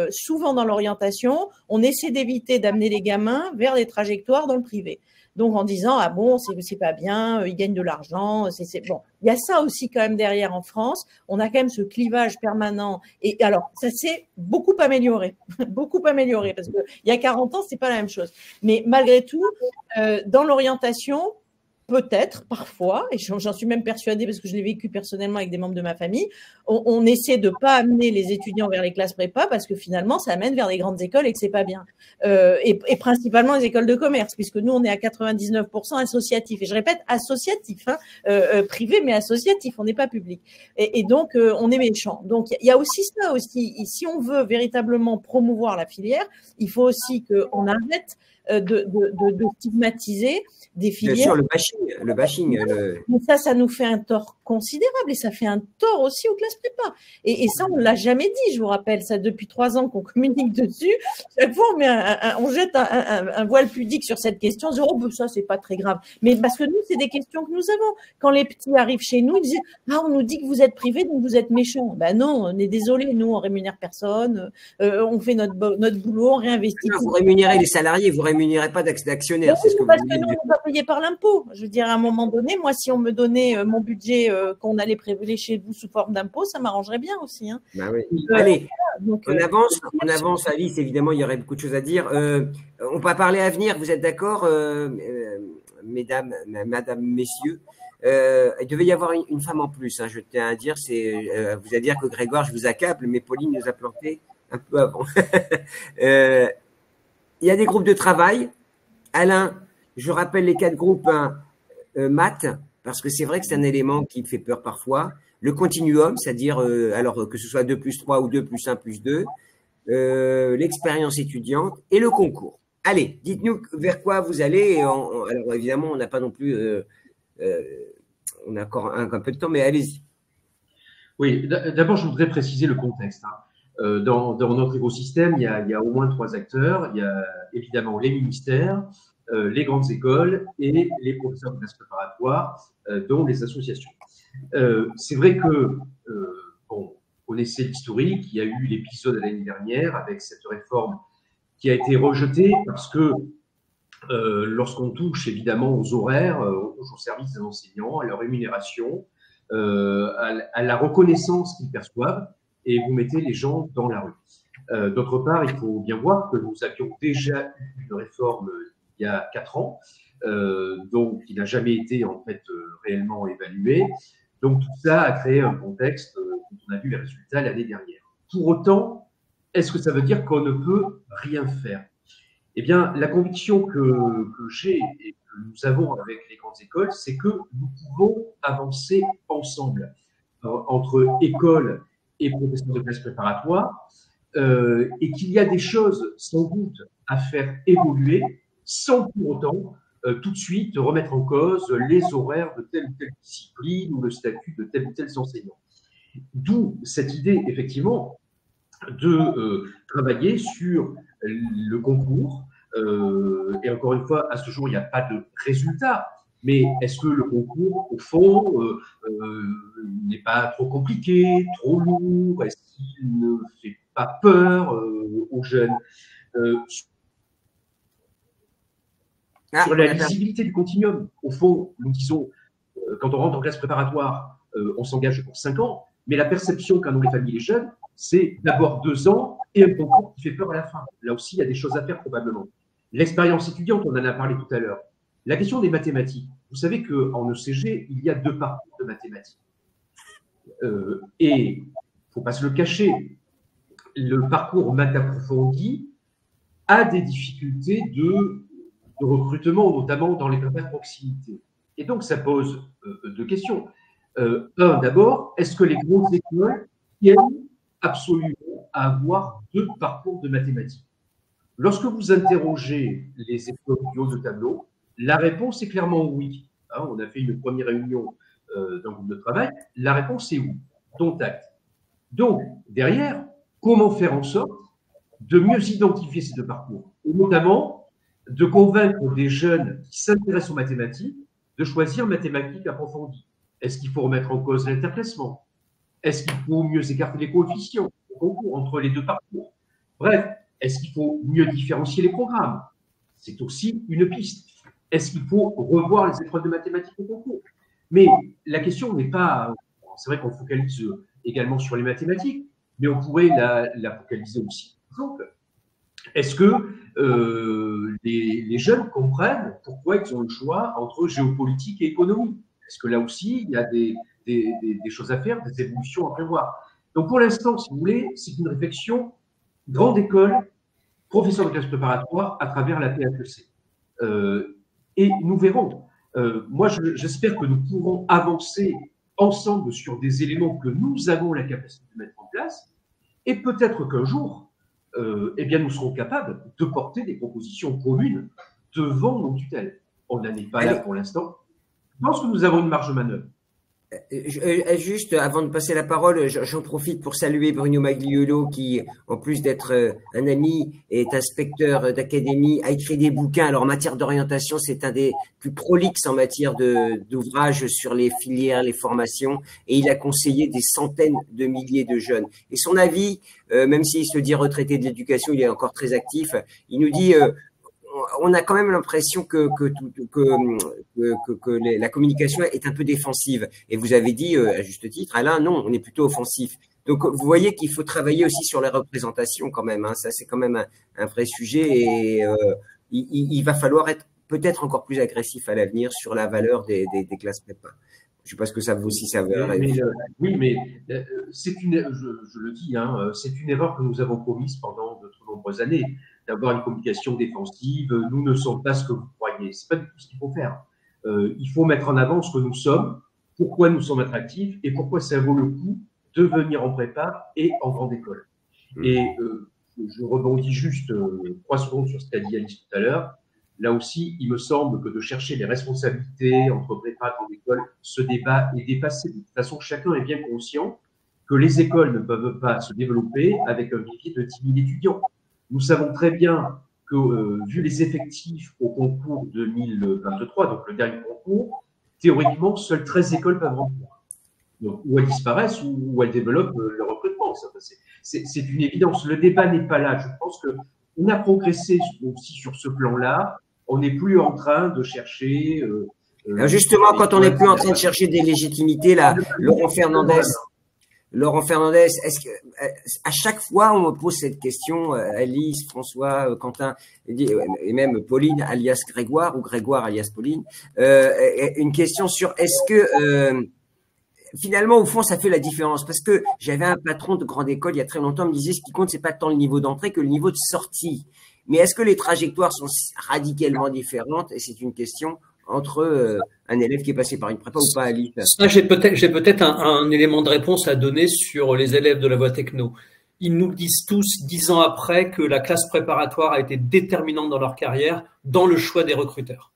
[SPEAKER 5] Souvent dans l'orientation, on essaie d'éviter d'amener les gamins vers des trajectoires dans le privé. Donc, en disant, ah bon, c'est pas bien, ils gagnent de l'argent, bon. Il y a ça aussi quand même derrière en France. On a quand même ce clivage permanent. Et alors, ça s'est beaucoup amélioré. Beaucoup amélioré. Parce que il y a 40 ans, c'est pas la même chose. Mais malgré tout, dans l'orientation, peut-être, parfois, et j'en suis même persuadée parce que je l'ai vécu personnellement avec des membres de ma famille, on essaie de pas amener les étudiants vers les classes prépa parce que finalement, ça amène vers les grandes écoles et que c'est pas bien. Et principalement les écoles de commerce, puisque nous, on est à 99% associatifs. Et je répète, associatif, hein, privé, mais associatif, on n'est pas public. Et donc, on est méchant. Donc, il y a aussi ça aussi. Et si on veut véritablement promouvoir la filière, il faut aussi qu'on arrête de stigmatiser des filières.
[SPEAKER 1] Bien sûr, le bashing.
[SPEAKER 5] Mais ça nous fait un tort considérable et ça fait un tort aussi aux classes prépa. Et ça, on l'a jamais dit, je vous rappelle. Ça, depuis 3 ans qu'on communique dessus. Chaque fois, on jette un voile pudique sur cette question. On dit, oh, ça, c'est pas très grave. Mais parce que nous, c'est des questions que nous avons. Quand les petits arrivent chez nous, ils disent, ah, on nous dit que vous êtes privés, donc vous êtes méchants. Ben non, on est désolé. Nous, on rémunère personne. On fait notre boulot, on réinvestit.
[SPEAKER 1] Non, vous rémunérez les salariés, vous rémunérez pas d'actionnaires. C'est ce que
[SPEAKER 5] parce
[SPEAKER 1] vous
[SPEAKER 5] que nous,
[SPEAKER 1] dites.
[SPEAKER 5] on va payer par l'impôt. Je veux dire, à un moment donné, moi, si on me donnait mon budget qu'on allait prélever chez vous sous forme d'impôt, ça m'arrangerait bien aussi. Hein.
[SPEAKER 1] Bah oui. Allez, donc, on avance, Alice. Évidemment, il y aurait beaucoup de choses à dire. On va parler avenir. Vous êtes d'accord, mesdames, messieurs? Il devait y avoir une femme en plus. Hein, je tiens à dire, vous allez dire que Grégoire, je vous accable, mais Pauline nous a planté un peu avant. Il y a des groupes de travail. Alain, je rappelle les 4 groupes, hein, maths, parce que c'est vrai que c'est un élément qui fait peur parfois. Le continuum, c'est-à-dire, alors que ce soit 2+3 ou 2+1+2, l'expérience étudiante et le concours. Allez, dites-nous vers quoi vous allez. Alors évidemment, on n'a pas non plus, on a encore un peu de temps, mais allez-y.
[SPEAKER 3] Oui, d'abord, je voudrais préciser le contexte. Hein. Dans notre écosystème, il y a au moins 3 acteurs. Il y a évidemment les ministères, les grandes écoles et les professeurs de classe préparatoire, dont les associations. C'est vrai que, bon, on connaissait l'historique, il y a eu l'épisode l'année dernière avec cette réforme qui a été rejetée parce que lorsqu'on touche évidemment aux horaires, on touche au service des enseignants, à leur rémunération, à la reconnaissance qu'ils perçoivent, et vous mettez les gens dans la rue. D'autre part, il faut bien voir que nous avions déjà eu une réforme il y a 4 ans, donc qui n'a jamais été en fait réellement évaluée. Donc tout ça a créé un contexte dont on a vu les résultats l'année dernière. Pour autant, est-ce que ça veut dire qu'on ne peut rien faire? Eh bien, la conviction que j'ai et que nous avons avec les grandes écoles, c'est que nous pouvons avancer ensemble. entre école et professeur de classe préparatoire, et qu'il y a des choses sans doute à faire évoluer sans pour autant tout de suite remettre en cause les horaires de telle ou telle discipline ou le statut de tel ou tel enseignant. D'où cette idée, effectivement, de travailler sur le concours. Et encore une fois, à ce jour, il n'y a pas de résultat. Mais est-ce que le concours, au fond, n'est pas trop compliqué, trop lourd? Est-ce qu'il ne fait pas peur aux jeunes? Sur la lisibilité du continuum, au fond, nous disons, quand on rentre en classe préparatoire, on s'engage pour 5 ans, mais la perception qu'en ont les familles et les jeunes, c'est d'abord 2 ans et un concours qui fait peur à la fin. Là aussi, il y a des choses à faire probablement. L'expérience étudiante, on en a parlé tout à l'heure. La question des mathématiques. Vous savez qu'en ECG, il y a 2 parcours de mathématiques. Et il ne faut pas se le cacher, le parcours maths approfondi a des difficultés de recrutement, notamment dans les prépas de proximité. Et donc, ça pose 2 questions. Un, d'abord, est-ce que les grosses écoles tiennent absolument à avoir 2 parcours de mathématiques? Lorsque vous interrogez les écoles du haut de tableau, la réponse est clairement oui. Hein, on a fait une première réunion d'un groupe de travail. La réponse est oui. Dont acte. Donc, derrière, comment faire en sorte de mieux identifier ces 2 parcours? Et notamment, de convaincre des jeunes qui s'intéressent aux mathématiques de choisir mathématiques approfondies. Est-ce qu'il faut remettre en cause l'interclassement? Est-ce qu'il faut mieux écarter les coefficients entre les 2 parcours? Bref, est-ce qu'il faut mieux différencier les programmes? C'est aussi une piste. Est-ce qu'il faut revoir les épreuves de mathématiques au concours? Mais la question n'est pas... C'est vrai qu'on focalise également sur les mathématiques, mais on pourrait la focaliser aussi. Par exemple, est-ce que les jeunes comprennent pourquoi ils ont le choix entre géopolitique et économie? Est-ce que là aussi, il y a des choses à faire, des évolutions à prévoir? Donc pour l'instant, si vous voulez, c'est une réflexion grande école, professeur de classe préparatoire à travers la PHEC. Et nous verrons. Moi, j'espère que nous pourrons avancer ensemble sur des éléments que nous avons la capacité de mettre en place, et peut-être qu'un jour, eh bien, nous serons capables de porter des propositions communes devant nos tutelles. On n'en est pas là pour l'instant. Je pense que nous avons une marge de manœuvre.
[SPEAKER 1] Juste avant de passer la parole, j'en profite pour saluer Bruno Magliolo qui, en plus d'être un ami, est inspecteur d'académie, a écrit des bouquins. Alors en matière d'orientation, c'est un des plus prolixes en matière d'ouvrages sur les filières, les formations, et il a conseillé des centaines de milliers de jeunes. Et son avis, même s'il se dit retraité de l'éducation, il est encore très actif. Il nous dit on a quand même l'impression que la communication est un peu défensive. Et vous avez dit, à juste titre, Alain, non, on est plutôt offensif. Donc, vous voyez qu'il faut travailler aussi sur les représentations quand même. Hein. Ça, c'est quand même un vrai sujet. Et il va falloir être peut-être encore plus agressif à l'avenir sur la valeur des classes prépa. Je ne sais pas ce que ça vaut aussi, ça veut.
[SPEAKER 3] Oui, mais c'est je le dis, hein, c'est une erreur que nous avons commise pendant de trop nombreuses années, d'avoir une communication défensive. Nous ne sommes pas ce que vous croyez. C'est pas du tout ce qu'il faut faire. Il faut mettre en avant ce que nous sommes, pourquoi nous sommes attractifs et pourquoi ça vaut le coup de venir en prépa et en grande école. Et je rebondis juste 3 secondes sur ce qu'a dit Alice tout à l'heure. Là aussi, il me semble que de chercher les responsabilités entre prépa et grande école, ce débat est dépassé. De toute façon, chacun est bien conscient que les écoles ne peuvent pas se développer avec un vivier de 10 000 étudiants. Nous savons très bien que, vu les effectifs au concours 2023, donc le dernier concours, théoriquement, seules 13 écoles peuvent remplir. Donc, ou elles disparaissent ou elles développent le recrutement. C'est une évidence. Le débat n'est pas là. Je pense qu'on a progressé aussi sur ce plan-là. On n'est plus en train de chercher…
[SPEAKER 1] Alors justement, quand on n'est plus en train de chercher des légitimités, là, Laurent Fernandez, est-ce que à chaque fois on me pose cette question, Alice, François, Quentin et même Pauline alias Grégoire ou Grégoire alias Pauline, une question sur est-ce que finalement au fond ça fait la différence, parce que j'avais un patron de grande école il y a très longtemps, me disait ce qui compte c'est pas tant le niveau d'entrée que le niveau de sortie. Mais est-ce que les trajectoires sont radicalement différentes? Et c'est une question entre un élève qui est passé par une prépa ou pas, Alice?
[SPEAKER 2] Ça, j'ai peut-être un élément de réponse à donner sur les élèves de la voie techno. Ils nous disent tous, 10 ans après, que la classe préparatoire a été déterminante dans leur carrière, dans le choix des recruteurs.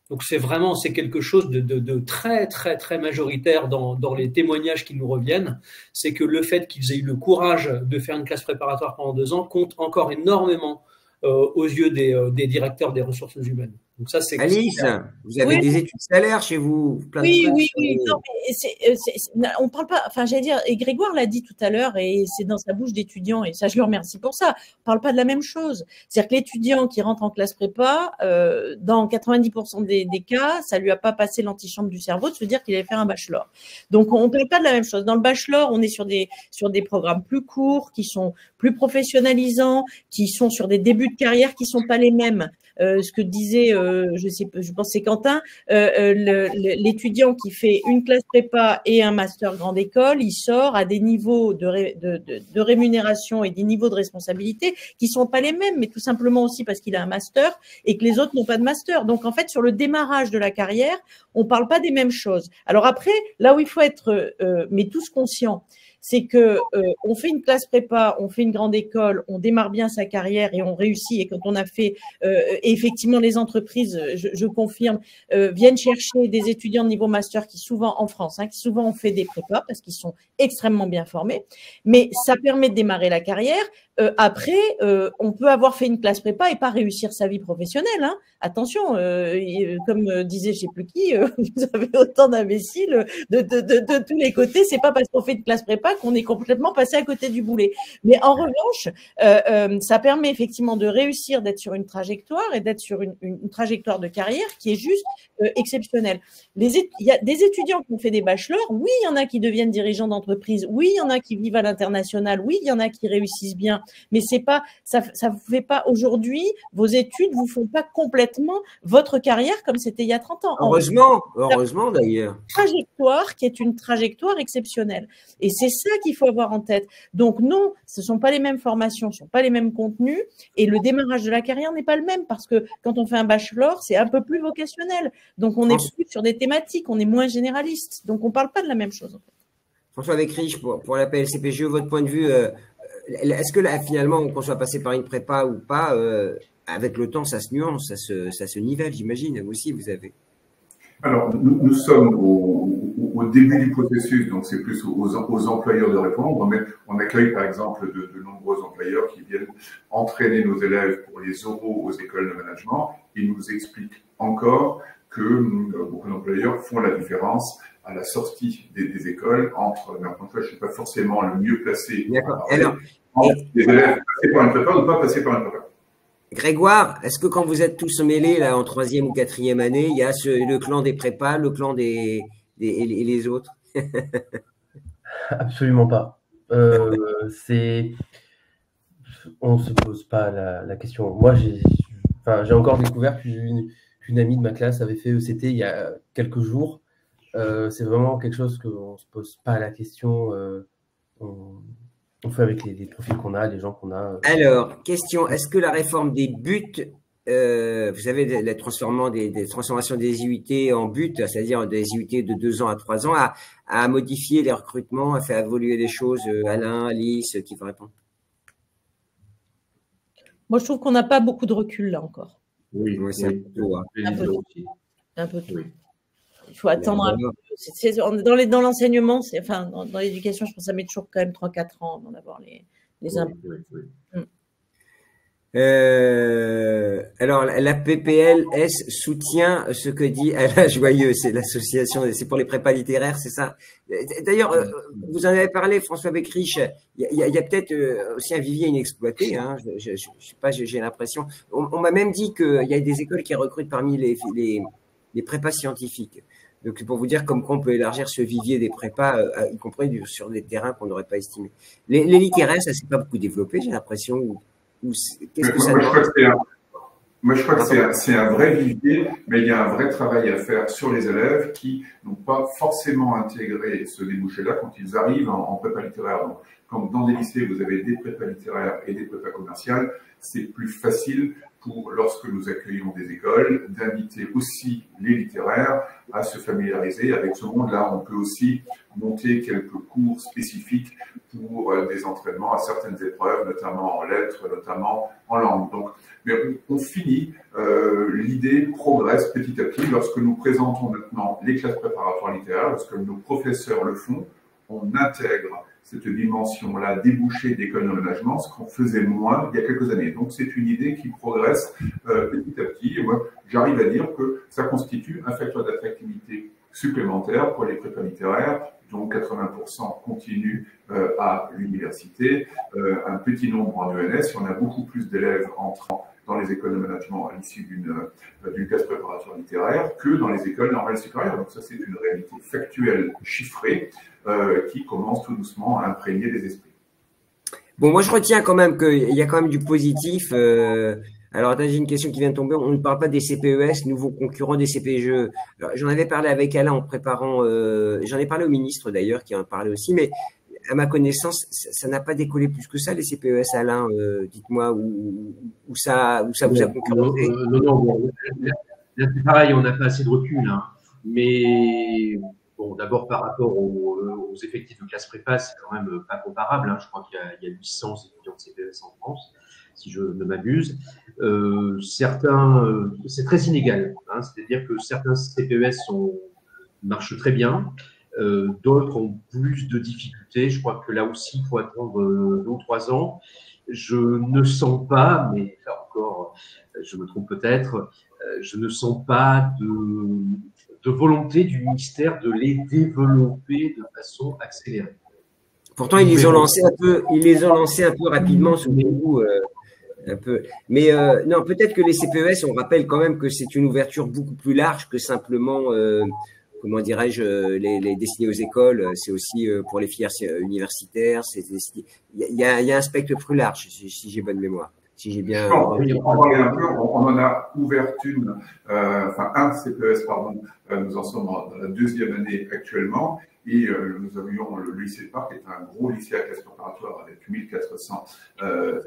[SPEAKER 2] Donc c'est quelque chose de très, très, très majoritaire dans les témoignages qui nous reviennent. C'est que le fait qu'ils aient eu le courage de faire une classe préparatoire pendant 2 ans compte encore énormément aux yeux des directeurs des ressources humaines. Donc ça, c'est
[SPEAKER 1] Alice, vous avez des études salaires chez vous, plein de
[SPEAKER 5] Oui,
[SPEAKER 1] trucs
[SPEAKER 5] oui,
[SPEAKER 1] sur
[SPEAKER 5] oui.
[SPEAKER 1] les-
[SPEAKER 5] Non, mais on parle pas. Enfin, j'allais dire, et Grégoire l'a dit tout à l'heure, et c'est dans sa bouche d'étudiant, et ça, je le remercie pour ça. On parle pas de la même chose. C'est-à-dire que l'étudiant qui rentre en classe prépa, dans 90% des cas, ça lui a pas passé l'antichambre du cerveau de se dire qu'il allait faire un bachelor. Donc, on parle pas de la même chose. Dans le bachelor, on est sur des programmes plus courts, qui sont plus professionnalisants, qui sont sur des débuts de carrière qui sont pas les mêmes. Ce que disait, je pense c'est Quentin, l'étudiant qui fait une classe prépa et un master grande école, il sort à des niveaux de rémunération et des niveaux de responsabilité qui sont pas les mêmes, mais tout simplement aussi parce qu'il a un master et que les autres n'ont pas de master. Donc en fait, sur le démarrage de la carrière, on parle pas des mêmes choses. Alors après, là où il faut être, mais tous conscients, c'est que on fait une classe prépa, on fait une grande école, on démarre bien sa carrière et on réussit. Et quand on a fait, et effectivement, les entreprises, je confirme, viennent chercher des étudiants de niveau master qui souvent en France, qui souvent ont fait des prépas parce qu'ils sont extrêmement bien formés. Mais ça permet de démarrer la carrière. Après, on peut avoir fait une classe prépa et pas réussir sa vie professionnelle. Attention, comme disait je sais plus qui, vous avez autant d'imbéciles de tous les côtés. C'est pas parce qu'on fait une classe prépa qu'on est complètement passé à côté du boulet. Mais en revanche, ça permet effectivement de réussir, d'être sur une trajectoire et d'être sur une trajectoire de carrière qui est juste exceptionnelle. Il y a des étudiants qui ont fait des bachelors. Oui, il y en a qui deviennent dirigeants d'entreprise. Oui, il y en a qui vivent à l'international. Oui, il y en a qui réussissent bien. Mais c'est pas, ça vous fait pas aujourd'hui, vos études vous font pas complètement votre carrière comme c'était il y a 30 ans.
[SPEAKER 1] Heureusement d'ailleurs.
[SPEAKER 5] Trajectoire qui est une trajectoire exceptionnelle. Et c'est ça qu'il faut avoir en tête. Donc non, ce sont pas les mêmes formations, ce sont pas les mêmes contenus et le démarrage de la carrière n'est pas le même parce que quand on fait un bachelor, c'est un peu plus vocationnel. Donc on est plus sur des thématiques, on est moins généraliste. Donc on parle pas de la même chose en fait.
[SPEAKER 1] François Beckrich, pour la PLCPGE, votre point de vue, est-ce que là, finalement, qu'on soit passé par une prépa ou pas, avec le temps, ça se nuance, ça se nivelle, j'imagine. Vous aussi, vous avez.
[SPEAKER 4] Alors, nous sommes au début du processus, donc c'est plus aux employeurs de répondre, mais on accueille par exemple de nombreux employeurs qui viennent entraîner nos élèves pour les oraux aux écoles de management et nous expliquent encore que beaucoup d'employeurs font la différence à la sortie des écoles entre, mais encore une fois, je ne suis pas forcément le mieux placé
[SPEAKER 1] D'accord.
[SPEAKER 4] entre les élèves passés par une prépa ou pas passés par une prépa.
[SPEAKER 1] Grégoire, est-ce que quand vous êtes tous mêlés là en 3e ou 4e année, il y a le clan des prépas, le clan et les autres?
[SPEAKER 6] Absolument pas. On se pose pas la question. Moi, j'ai encore découvert qu'une amie de ma classe avait fait ECT il y a quelques jours. C'est vraiment quelque chose qu'on se pose pas la question. On fait avec les profils qu'on a, les gens qu'on a.
[SPEAKER 1] Alors, question, est-ce que la réforme des buts, vous savez, la transformation des IUT en buts, c'est-à-dire des IUT de 2 ans à 3 ans, a modifié les recrutements, a fait évoluer les choses? Alain, Alice, qui va répondre?
[SPEAKER 5] Moi, je trouve qu'on n'a pas beaucoup de recul là encore.
[SPEAKER 3] Oui,
[SPEAKER 1] c'est un peu tôt.
[SPEAKER 5] Un peu tôt. Il faut attendre un peu. Dans l'enseignement, enfin, dans l'éducation, je pense que ça met toujours quand même 3-4 ans avant d'avoir les impôts.
[SPEAKER 1] Alors, la PPLS soutient ce que dit Alain Joyeux, c'est l'association, c'est pour les prépas littéraires, c'est ça? D'ailleurs, vous en avez parlé, François Beckrich, il y a peut-être aussi un vivier inexploité, je sais pas, j'ai l'impression. On m'a même dit qu'il y a des écoles qui recrutent parmi les prépas scientifiques. Donc, pour vous dire comme quoi on peut élargir ce vivier des prépas, y compris sur des terrains qu'on n'aurait pas estimés. Les littéraires, ça s'est pas beaucoup développé, j'ai l'impression. Qu'est-ce que ça
[SPEAKER 4] Moi, je crois que c'est un vrai vivier, mais il y a un vrai travail à faire sur les élèves qui n'ont pas forcément intégré ce débouché-là quand ils arrivent en prépa littéraire. Donc, quand dans des lycées, vous avez des prépas littéraires et des prépas commerciales, c'est plus facile pour, lorsque nous accueillons des écoles, d'inviter aussi les littéraires à se familiariser avec ce monde-là. On peut aussi monter quelques cours spécifiques pour des entraînements à certaines épreuves, notamment en lettres, notamment en langue. Donc, mais on finit, l'idée progresse petit à petit. Lorsque nous présentons maintenant les classes préparatoires littéraires, lorsque nos professeurs le font, on intègre cette dimension-là débouchée d'école de management, ce qu'on faisait moins il y a quelques années. Donc, c'est une idée qui progresse petit à petit. Et moi, j'arrive à dire que ça constitue un facteur d'attractivité supplémentaire pour les prépas littéraires, dont 80% continuent à l'université, un petit nombre en ENS. On a beaucoup plus d'élèves entrant dans les écoles de management à l'issue d'une classe préparatoire littéraire que dans les écoles normales supérieures. Donc ça, c'est une réalité factuelle chiffrée qui commence tout doucement à imprégner les esprits.
[SPEAKER 1] Bon, moi, je retiens quand même qu'il y a quand même du positif. Alors, attends, j'ai une question qui vient de tomber. On ne parle pas des CPES, nouveaux concurrents des CPGE. J'en avais parlé avec Alain en préparant, j'en ai parlé au ministre d'ailleurs, qui en parlait aussi, mais à ma connaissance, ça n'a pas décollé plus que ça, les CPES, Alain. Dites-moi où ça vous a concurrencé.
[SPEAKER 3] Non, c'est pareil, on n'a pas assez de recul. Hein. Mais bon, d'abord, par rapport aux effectifs de classe prépa, c'est quand même pas comparable. Hein. Je crois qu'il y a 800 étudiants de CPES en France, si je ne m'abuse. Certains, c'est très inégal. Hein. C'est-à-dire que certains CPES marchent très bien. D'autres ont plus de difficultés. Je crois que là aussi, il faut attendre 2 ou 3 ans. Je ne sens pas, mais là encore, je me trompe peut-être, je ne sens pas de volonté du ministère de les développer de façon accélérée.
[SPEAKER 1] Pourtant, ils les ont lancés un peu rapidement, souvenez-vous. Un peu. Mais non, peut-être que les CPES, on rappelle quand même que c'est une ouverture beaucoup plus large que simplement, comment dirais-je, les destinés aux écoles. C'est aussi pour les filières universitaires. Il y a un spectre plus large, si j'ai bonne mémoire. Si j'ai bien.
[SPEAKER 4] On en a ouvert un CPES, pardon. Nous en sommes dans la 2e année actuellement. Et nous avions le lycée de Parc, qui est un gros lycée à classe préparatoire avec 1400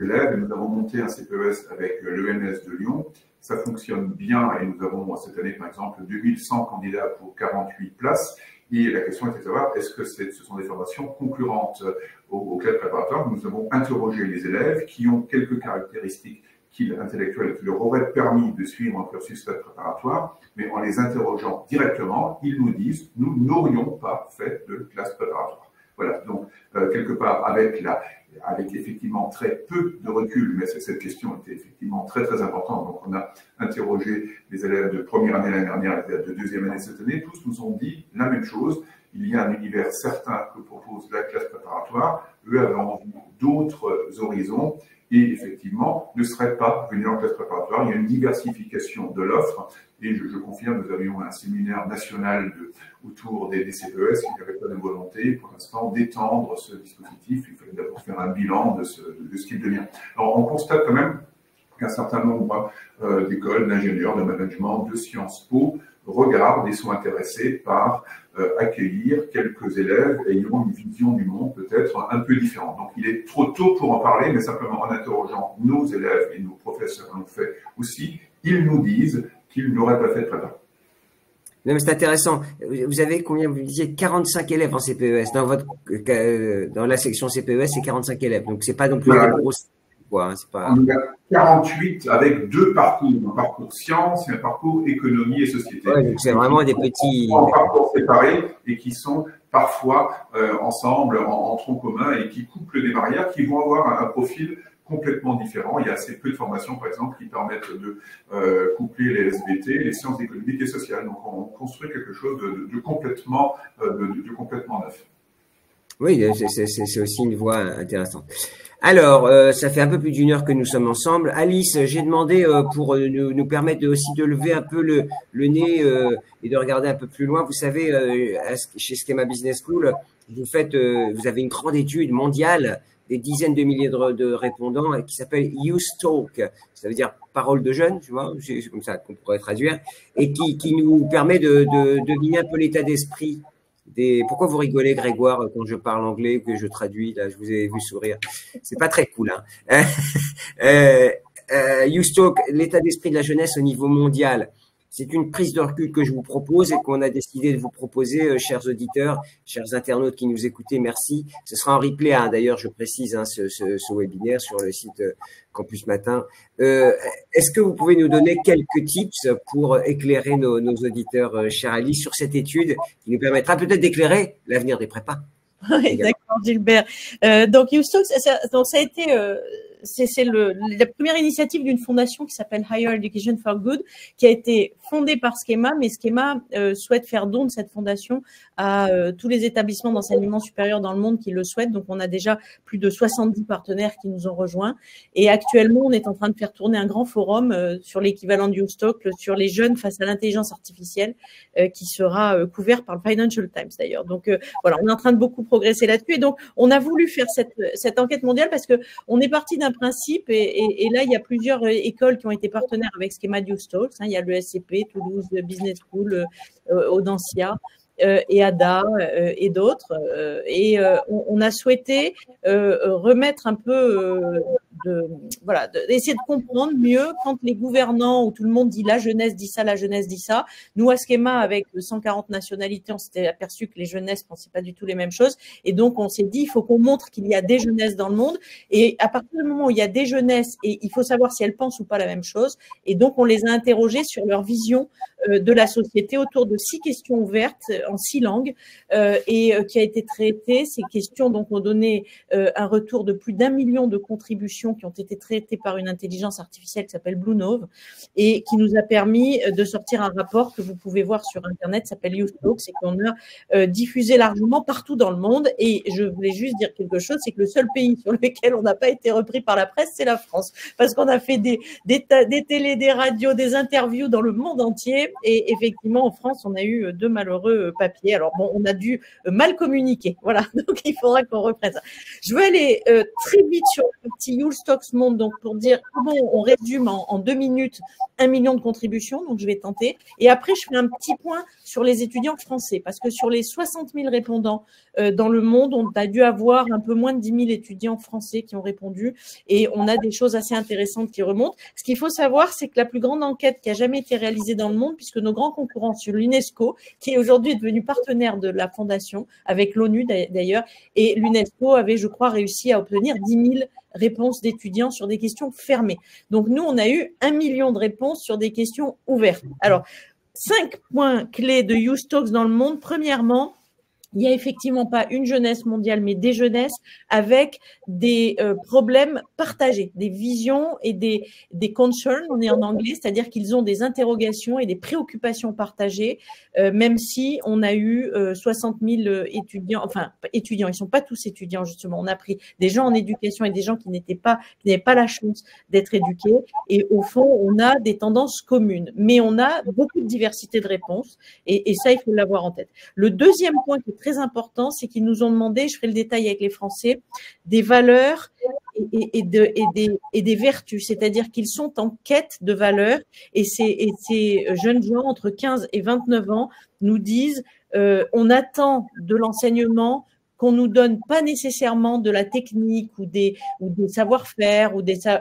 [SPEAKER 4] élèves. Et nous avons monté un CPES avec l'ENS de Lyon. Ça fonctionne bien et nous avons cette année, par exemple, 2100 candidats pour 48 places. Et la question était de savoir, est-ce que ce sont des formations concurrentes aux classes préparatoires? Nous avons interrogé les élèves qui ont quelques caractéristiques intellectuelles qui leur auraient permis de suivre un cursus préparatoire, mais en les interrogeant directement, ils nous disent « nous n'aurions pas fait de classe préparatoire ». Voilà, donc quelque part avec effectivement très peu de recul, mais cette question était effectivement très très importante. Donc on a interrogé les élèves de première année l'année dernière, les élèves de 2e année cette année, tous nous ont dit la même chose. Il y a un univers certain que propose la classe préparatoire, eux avaient envie d'autres horizons et effectivement ne seraient pas venus en classe préparatoire. Il y a une diversification de l'offre et je confirme, nous avions un séminaire national autour des CPES, il n'y avait pas de volonté pour l'instant d'étendre ce dispositif. Il fallait d'abord faire un bilan de ce qu'il devient. Alors on constate quand même qu'un certain nombre d'écoles, d'ingénieurs, de management, de Sciences Po regardent et sont intéressés par accueillir quelques élèves ayant une vision du monde peut-être un peu différente. Donc il est trop tôt pour en parler, mais simplement en interrogeant nos élèves et nos professeurs l'ont fait aussi, ils nous disent qu'ils n'auraient pas fait de prépa.
[SPEAKER 1] Non, mais c'est intéressant. Vous avez combien? Vous disiez 45 élèves en CPES. Dans la section CPES, c'est 45 élèves. Donc c'est pas non plus une grosse. C'est pas...
[SPEAKER 4] On a 48 avec 2 parcours, un parcours sciences et un parcours économie et société.
[SPEAKER 1] Ouais, donc c'est vraiment des petits
[SPEAKER 4] parcours séparés et qui sont parfois ensemble en tronc commun et qui couplent des barrières qui vont avoir un profil complètement différent. Il y a assez peu de formations, par exemple, qui permettent de coupler les SVT, les sciences économiques et sociales. Donc on construit quelque chose de complètement neuf.
[SPEAKER 1] Oui, c'est aussi une voie intéressante. Alors, ça fait un peu plus d'1 heure que nous sommes ensemble. Alice, j'ai demandé pour nous permettre aussi de lever un peu le nez et de regarder un peu plus loin. Vous savez, chez Schema Business School, vous avez une grande étude mondiale, des dizaines de milliers de répondants qui s'appelle Youth Talk. Ça veut dire parole de jeunes, tu vois, c'est comme ça qu'on pourrait traduire, et qui nous permet de deviner un peu l'état d'esprit Pourquoi vous rigolez, Grégoire, quand je parle anglais, que je traduis, là, je vous ai vu sourire. C'est pas très cool, hein. Youstok, l'état d'esprit de la jeunesse au niveau mondial. C'est une prise de recul que je vous propose et qu'on a décidé de vous proposer, chers auditeurs, chers internautes qui nous écoutez, merci. Ce sera en replay, hein, d'ailleurs, je précise, hein, ce webinaire sur le site Campus Matin. Est-ce que vous pouvez nous donner quelques tips pour éclairer nos auditeurs, chère Alice, sur cette étude qui nous permettra peut-être d'éclairer l'avenir des prépas?
[SPEAKER 5] Oui, d'accord, Gilbert. Donc, Youstok, ça a été c'est la première initiative d'une fondation qui s'appelle Higher Education for Good, qui a été fondée par Schema, mais Schema souhaite faire don de cette fondation à tous les établissements d'enseignement supérieur dans le monde qui le souhaitent. Donc, on a déjà plus de 70 partenaires qui nous ont rejoints. Et actuellement, on est en train de faire tourner un grand forum sur l'équivalent du Youstok, sur les jeunes face à l'intelligence artificielle, qui sera couvert par le Financial Times d'ailleurs. Donc, voilà, on est en train de beaucoup progresser là-dessus. Et donc, on a voulu faire cette enquête mondiale parce que on est parti d'un principe et là, il y a plusieurs écoles qui ont été partenaires avec Schema Youstok. Il y a le SCP, Toulouse Business School, Audencia. Et ADA et d'autres. On a souhaité remettre un peu essayer de comprendre mieux quand les gouvernants ou tout le monde dit la jeunesse dit ça, la jeunesse dit ça. Nous, à Schema, avec 140 nationalités, on s'était aperçu que les jeunesses pensaient pas du tout les mêmes choses. Et donc, on s'est dit, il faut qu'on montre qu'il y a des jeunesses dans le monde. Et à partir du moment où il y a des jeunesses, et il faut savoir si elles pensent ou pas la même chose. Et donc, on les a interrogées sur leur vision de la société autour de 6 questions ouvertes en 6 langues qui a été traitées. Ces questions donc ont donné un retour de plus d'1 million de contributions qui ont été traitées par une intelligence artificielle qui s'appelle BlueNove et qui nous a permis de sortir un rapport que vous pouvez voir sur Internet, qui s'appelle Youstok, c'est qu'on a diffusé largement partout dans le monde. Et je voulais juste dire quelque chose, c'est que le seul pays sur lequel on n'a pas été repris par la presse, c'est la France, parce qu'on a fait des télés, des radios, des interviews dans le monde entier. Et effectivement, en France, on a eu 2 malheureux papiers. Alors bon, on a dû mal communiquer. Voilà, donc il faudra qu'on reprenne ça. Je vais aller très vite sur le petit Youstok Monde, donc pour dire comment on résume en 2 minutes 1 million de contributions. Donc je vais tenter. Et après, je fais un petit point sur les étudiants français, parce que sur les 60 000 répondants dans le monde, on a dû avoir un peu moins de 10 000 étudiants français qui ont répondu. Et on a des choses assez intéressantes qui remontent. Ce qu'il faut savoir, c'est que la plus grande enquête qui a jamais été réalisée dans le monde, puisque nos grands concurrents sur l'UNESCO, qui est aujourd'hui devenu partenaire de la fondation, avec l'ONU d'ailleurs, et l'UNESCO avait, je crois, réussi à obtenir 10 000 réponses d'étudiants sur des questions fermées. Donc, nous, on a eu 1 million de réponses sur des questions ouvertes. Alors, 5 points clés de Youstok dans le monde. Premièrement, il n'y a effectivement pas une jeunesse mondiale, mais des jeunesses avec des problèmes partagés, des visions et des concerns, on est en anglais, c'est-à-dire qu'ils ont des interrogations et des préoccupations partagées, même si on a eu 60 000 étudiants, enfin étudiants, ils sont pas tous étudiants justement, on a pris des gens en éducation et des gens qui n'avaient pas la chance d'être éduqués, et au fond, on a des tendances communes, mais on a beaucoup de diversité de réponses, et ça, il faut l'avoir en tête. Le deuxième point qui est très important, c'est qu'ils nous ont demandé, je ferai le détail avec les Français, des valeurs et des vertus, c'est-à-dire qu'ils sont en quête de valeurs, et ces jeunes gens entre 15 et 29 ans nous disent on attend de l'enseignement qu'on nous donne pas nécessairement de la technique ou des savoir-faire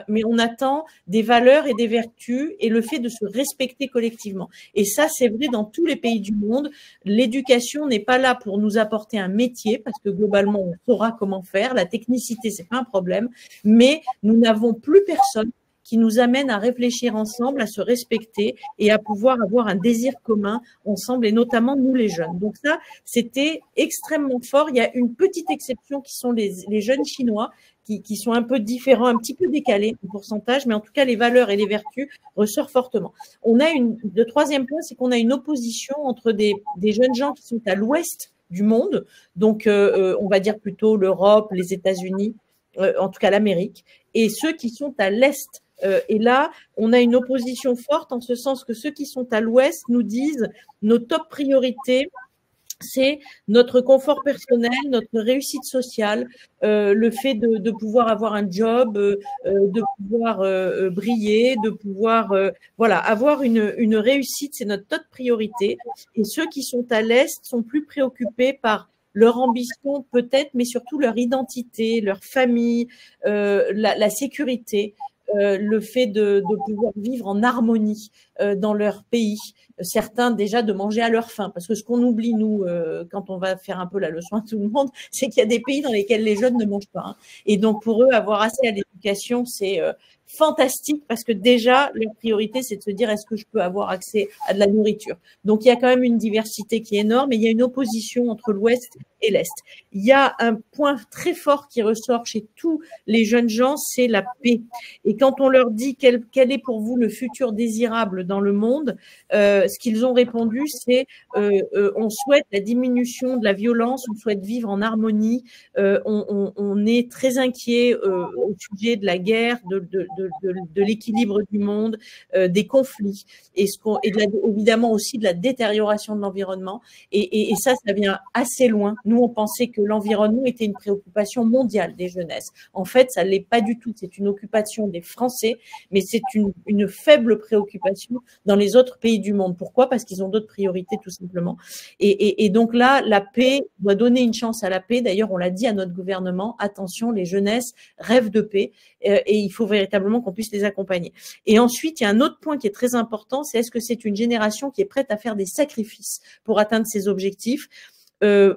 [SPEAKER 5] mais on attend des valeurs et des vertus et le fait de se respecter collectivement. Et ça, c'est vrai dans tous les pays du monde. L'éducation n'est pas là pour nous apporter un métier parce que globalement, on saura comment faire. La technicité, c'est pas un problème, mais nous n'avons plus personne qui nous amène à réfléchir ensemble, à se respecter et à pouvoir avoir un désir commun ensemble, et notamment nous les jeunes. Donc ça, c'était extrêmement fort. Il y a une petite exception qui sont les jeunes Chinois qui sont un peu différents, un petit peu décalés en pourcentage, mais en tout cas, les valeurs et les vertus ressortent fortement. On a le troisième point, c'est qu'on a une opposition entre des jeunes gens qui sont à l'ouest du monde, donc on va dire plutôt l'Europe, les États-Unis, en tout cas l'Amérique, et ceux qui sont à l'est. Et là, on a une opposition forte en ce sens que ceux qui sont à l'ouest nous disent nos top priorités, c'est notre confort personnel, notre réussite sociale, le fait de pouvoir avoir un job, de pouvoir briller, de pouvoir voilà, avoir une réussite, c'est notre top priorité. Et ceux qui sont à l'Est sont plus préoccupés par leur ambition peut-être, mais surtout leur identité, leur famille, la sécurité. Le fait de pouvoir vivre en harmonie dans leur pays. Certains déjà de manger à leur faim, parce que ce qu'on oublie nous quand on va faire un peu la leçon à tout le monde, c'est qu'il y a des pays dans lesquels les jeunes ne mangent pas. Hein. Et donc pour eux, avoir accès à l'éducation, c'est fantastique parce que déjà leur priorité, c'est de se dire est-ce que je peux avoir accès à de la nourriture. Donc il y a quand même une diversité qui est énorme, et il y a une opposition entre l'Ouest et l'Est. Il y a un point très fort qui ressort chez tous les jeunes gens, c'est la paix. Et quand on leur dit quel est pour vous le futur désirable dans le monde, ce qu'ils ont répondu, c'est on souhaite la diminution de la violence, on souhaite vivre en harmonie, on est très inquiet au sujet de la guerre, de l'équilibre du monde, des conflits, et évidemment aussi de la détérioration de l'environnement. Et ça vient assez loin. Nous, on pensait que l'environnement était une préoccupation mondiale des jeunesses. En fait, ça ne l'est pas du tout. C'est une occupation des Français, mais c'est une faible préoccupation dans les autres pays du monde. Pourquoi? Parce qu'ils ont d'autres priorités, tout simplement. Et donc là, la paix doit donner une chance à la paix. D'ailleurs, on l'a dit à notre gouvernement, attention, les jeunesses rêvent de paix, et il faut véritablement qu'on puisse les accompagner. Et ensuite, il y a un autre point qui est très important, c'est est-ce que c'est une génération qui est prête à faire des sacrifices pour atteindre ses objectifs?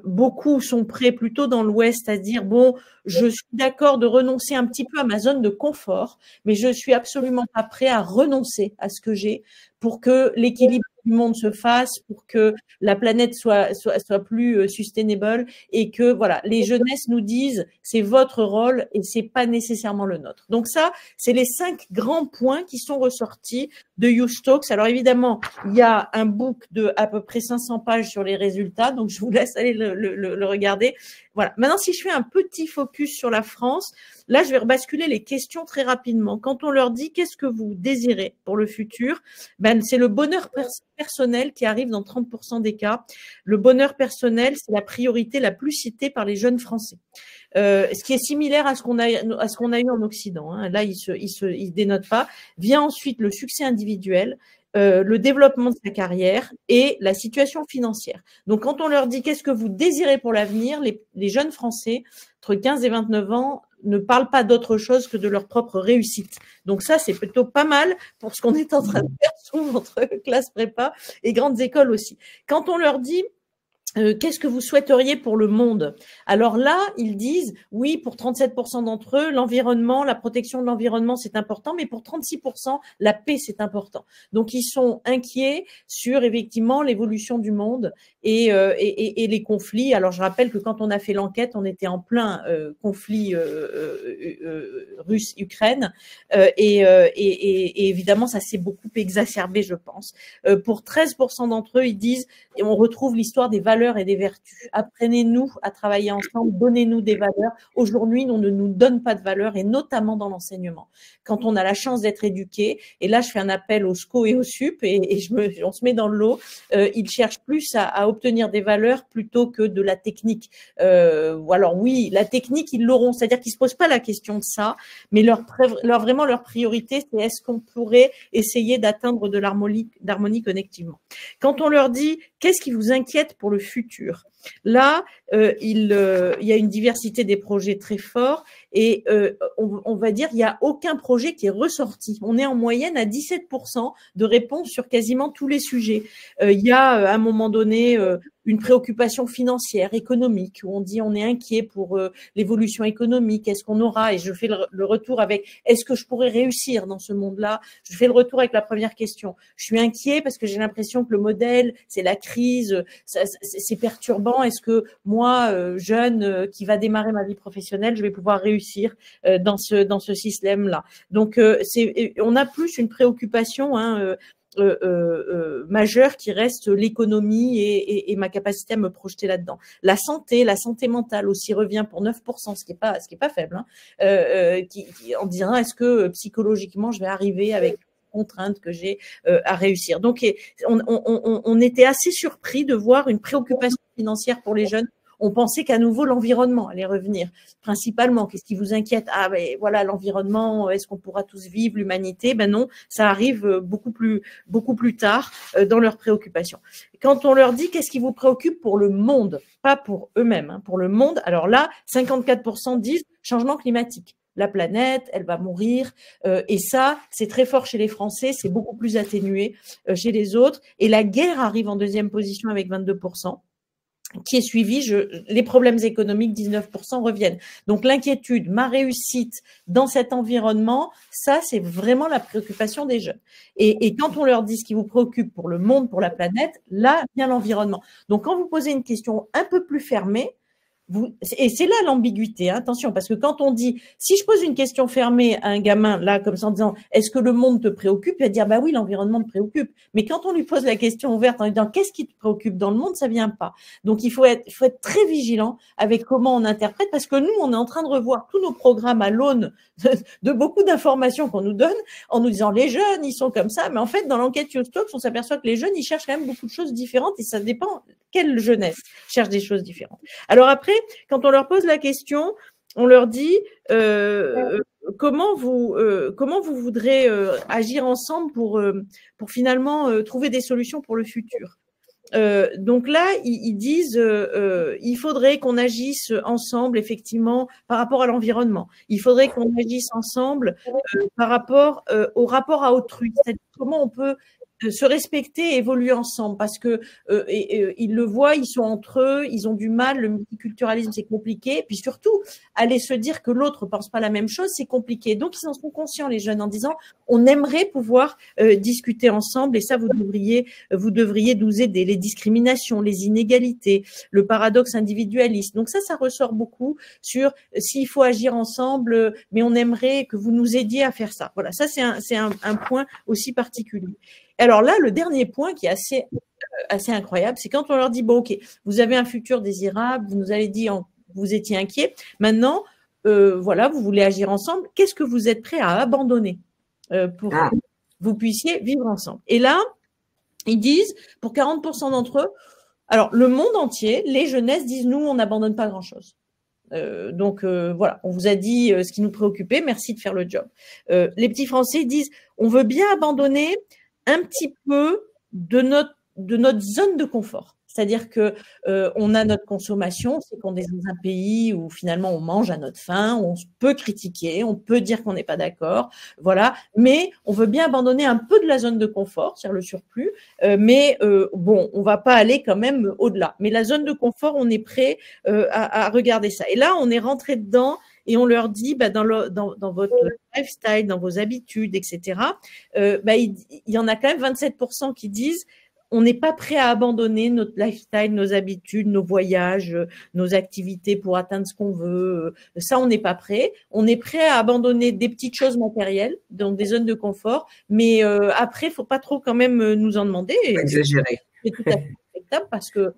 [SPEAKER 5] Beaucoup sont prêts plutôt dans l'Ouest à dire bon, je suis d'accord de renoncer un petit peu à ma zone de confort, mais je suis absolument pas prêt à renoncer à ce que j'ai pour que l'équilibre du monde se fasse, pour que la planète soit plus sustainable, et que voilà, les jeunesses nous disent c'est votre rôle et c'est pas nécessairement le nôtre. Donc ça, c'est les 5 grands points qui sont ressortis de Youth Talks. Alors évidemment, il y a un book de à peu près 500 pages sur les résultats, donc je vous laisse aller le regarder. Voilà. Maintenant, si je fais un petit focus sur la France, là, je vais rebasculer les questions très rapidement. Quand on leur dit qu'est-ce que vous désirez pour le futur, ben, c'est le bonheur personnel qui arrive dans 30% des cas. Le bonheur personnel, c'est la priorité la plus citée par les jeunes Français. Ce qui est similaire à ce qu'on a eu en Occident. Hein. Là, il se dénote pas. Vient ensuite le succès individuel, le développement de sa carrière et la situation financière. Donc, quand on leur dit qu'est-ce que vous désirez pour l'avenir, les jeunes Français entre 15 et 29 ans ne parlent pas d'autre chose que de leur propre réussite. Donc ça, c'est plutôt pas mal pour ce qu'on est en train de faire souvent entre classes prépa et grandes écoles aussi. Quand on leur dit qu'est-ce que vous souhaiteriez pour le monde? Alors là, ils disent, oui, pour 37% d'entre eux, l'environnement, la protection de l'environnement, c'est important, mais pour 36%, la paix, c'est important. Donc, ils sont inquiets sur, effectivement, l'évolution du monde et les conflits. Alors, je rappelle que quand on a fait l'enquête, on était en plein conflit russe-Ukraine et évidemment, ça s'est beaucoup exacerbé, je pense. Pour 13% d'entre eux, ils disent, et on retrouve l'histoire des valeurs et des vertus. Apprenez-nous à travailler ensemble, donnez-nous des valeurs. Aujourd'hui, on ne nous donne pas de valeurs, et notamment dans l'enseignement. Quand on a la chance d'être éduqué, et là, je fais un appel au SCO et au SUP, et on se met dans le lot, ils cherchent plus à obtenir des valeurs plutôt que de la technique. Ou alors, oui, la technique, ils l'auront, c'est-à-dire qu'ils se posent pas la question de ça, mais vraiment leur priorité, c'est est-ce qu'on pourrait essayer d'atteindre de l'harmonie connectivement. Quand on leur dit, qu'est-ce qui vous inquiète pour le futur? Là, il y a une diversité des projets très forts, et on va dire il n'y a aucun projet qui est ressorti. On est en moyenne à 17% de réponses sur quasiment tous les sujets. Il y a à un moment donné une préoccupation financière, économique, où on dit on est inquiet pour l'évolution économique, est-ce qu'on aura, et je fais le retour avec est-ce que je pourrais réussir dans ce monde-là? Je fais le retour avec la première question. Je suis inquiet parce que j'ai l'impression que le modèle, c'est la crise, c'est perturbant. Est-ce que moi, jeune, qui va démarrer ma vie professionnelle, je vais pouvoir réussir dans ce système-là? Donc, on a plus une préoccupation majeure qui reste l'économie et ma capacité à me projeter là-dedans. La santé mentale aussi revient pour 9%, ce qui est pas faible. Hein, on dira est-ce que psychologiquement je vais arriver avec contraintes que j'ai à réussir. Donc, on était assez surpris de voir une préoccupation financière pour les jeunes. On pensait qu'à nouveau l'environnement allait revenir. Principalement, qu'est-ce qui vous inquiète? Ah, ben voilà, l'environnement. Est-ce qu'on pourra tous vivre l'humanité? Ben non, ça arrive beaucoup plus tard dans leurs préoccupations. Quand on leur dit qu'est-ce qui vous préoccupe pour le monde, pas pour eux-mêmes, hein, pour le monde. Alors là, 54% disent changement climatique. La planète, elle va mourir. Et ça, c'est très fort chez les Français, c'est beaucoup plus atténué chez les autres. Et la guerre arrive en deuxième position avec 22%. Qui est suivi, les problèmes économiques, 19% reviennent. Donc l'inquiétude, ma réussite dans cet environnement, ça c'est vraiment la préoccupation des jeunes. Et quand on leur dit ce qui vous préoccupe pour le monde, pour la planète, là vient l'environnement. Donc quand vous posez une question un peu plus fermée, et c'est là l'ambiguïté, hein, attention, parce que quand on dit, si je pose une question fermée à un gamin, là, comme ça, en disant, est-ce que le monde te préoccupe? Il va dire, bah oui, l'environnement me préoccupe. Mais quand on lui pose la question ouverte en lui disant, qu'est-ce qui te préoccupe dans le monde? Ça vient pas. Donc, il faut être très vigilant avec comment on interprète, parce que nous, on est en train de revoir tous nos programmes à l'aune de beaucoup d'informations qu'on nous donne, en nous disant, les jeunes, ils sont comme ça. Mais en fait, dans l'enquête Yostox, on s'aperçoit que les jeunes, ils cherchent quand même beaucoup de choses différentes et ça dépend quelle jeunesse cherche des choses différentes. Alors après, quand on leur pose la question, on leur dit comment vous voudrez agir ensemble pour finalement trouver des solutions pour le futur. Donc là, ils disent il faudrait qu'on agisse ensemble effectivement par rapport à l'environnement. Il faudrait qu'on agisse ensemble par rapport au rapport à autrui. C'est-à-dire comment on peut se respecter et évoluer ensemble parce que ils le voient, ils sont entre eux, ils ont du mal, le multiculturalisme c'est compliqué, puis surtout aller se dire que l'autre pense pas la même chose, c'est compliqué. Donc ils en sont conscients les jeunes en disant on aimerait pouvoir discuter ensemble et ça vous devriez nous aider, les discriminations, les inégalités, le paradoxe individualiste. Donc ça ressort beaucoup sur s'il faut agir ensemble, mais on aimerait que vous nous aidiez à faire ça. Voilà, ça c'est un point aussi particulier. Alors là, le dernier point qui est assez incroyable, c'est quand on leur dit, bon, ok, vous avez un futur désirable, vous nous avez dit, vous étiez inquiet, maintenant, voilà, vous voulez agir ensemble, qu'est-ce que vous êtes prêt à abandonner pour que vous puissiez vivre ensemble? Et là, ils disent, pour 40% d'entre eux, alors le monde entier, les jeunesses disent, nous, on n'abandonne pas grand-chose. Donc voilà, on vous a dit ce qui nous préoccupait, merci de faire le job. Les petits Français disent, on veut bien abandonner un petit peu de notre zone de confort. C'est-à-dire que on a notre consommation, c'est qu'on est dans un pays où finalement on mange à notre faim, on peut critiquer, on peut dire qu'on n'est pas d'accord, voilà. Mais on veut bien abandonner un peu de la zone de confort, c'est-à-dire le surplus. Mais bon, on va pas aller quand même au-delà. Mais la zone de confort, on est prêt à regarder ça. Et là, on est rentré dedans. Et on leur dit, bah, dans votre lifestyle, dans vos habitudes, etc., bah, il y en a quand même 27% qui disent on n'est pas prêt à abandonner notre lifestyle, nos habitudes, nos voyages, nos activités pour atteindre ce qu'on veut. Ça, on n'est pas prêt. On est prêt à abandonner des petites choses matérielles, donc des zones de confort, mais après, il ne faut pas trop quand même nous en demander.
[SPEAKER 1] Exagérer.
[SPEAKER 5] C'est tout à fait acceptable parce que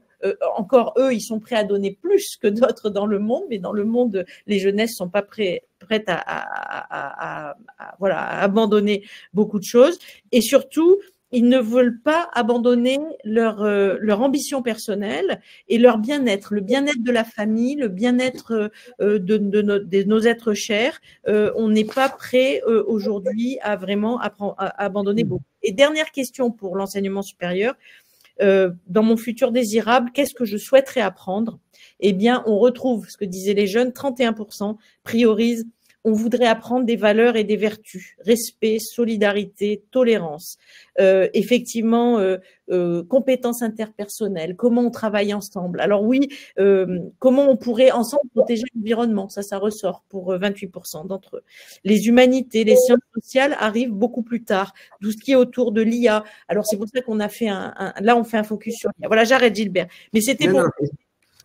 [SPEAKER 5] encore eux, ils sont prêts à donner plus que d'autres dans le monde, mais dans le monde, les jeunesses sont pas prêtes à abandonner beaucoup de choses. Et surtout, ils ne veulent pas abandonner leur ambition personnelle et leur bien-être, le bien-être de la famille, le bien-être de nos êtres chers. On n'est pas prêt aujourd'hui à vraiment à abandonner beaucoup. Et dernière question pour l'enseignement supérieur. Dans mon futur désirable, qu'est-ce que je souhaiterais apprendre? Eh bien, on retrouve ce que disaient les jeunes, 31% priorisent, on voudrait apprendre des valeurs et des vertus, respect, solidarité, tolérance, effectivement, compétences interpersonnelles, comment on travaille ensemble. Alors oui, comment on pourrait ensemble protéger l'environnement, ça ressort pour 28% d'entre eux. Les humanités, les sciences sociales arrivent beaucoup plus tard, tout ce qui est autour de l'IA. Alors c'est pour ça qu'on a fait là on fait un focus sur l'IA. Voilà, j'arrête Gilbert. Mais c'était pour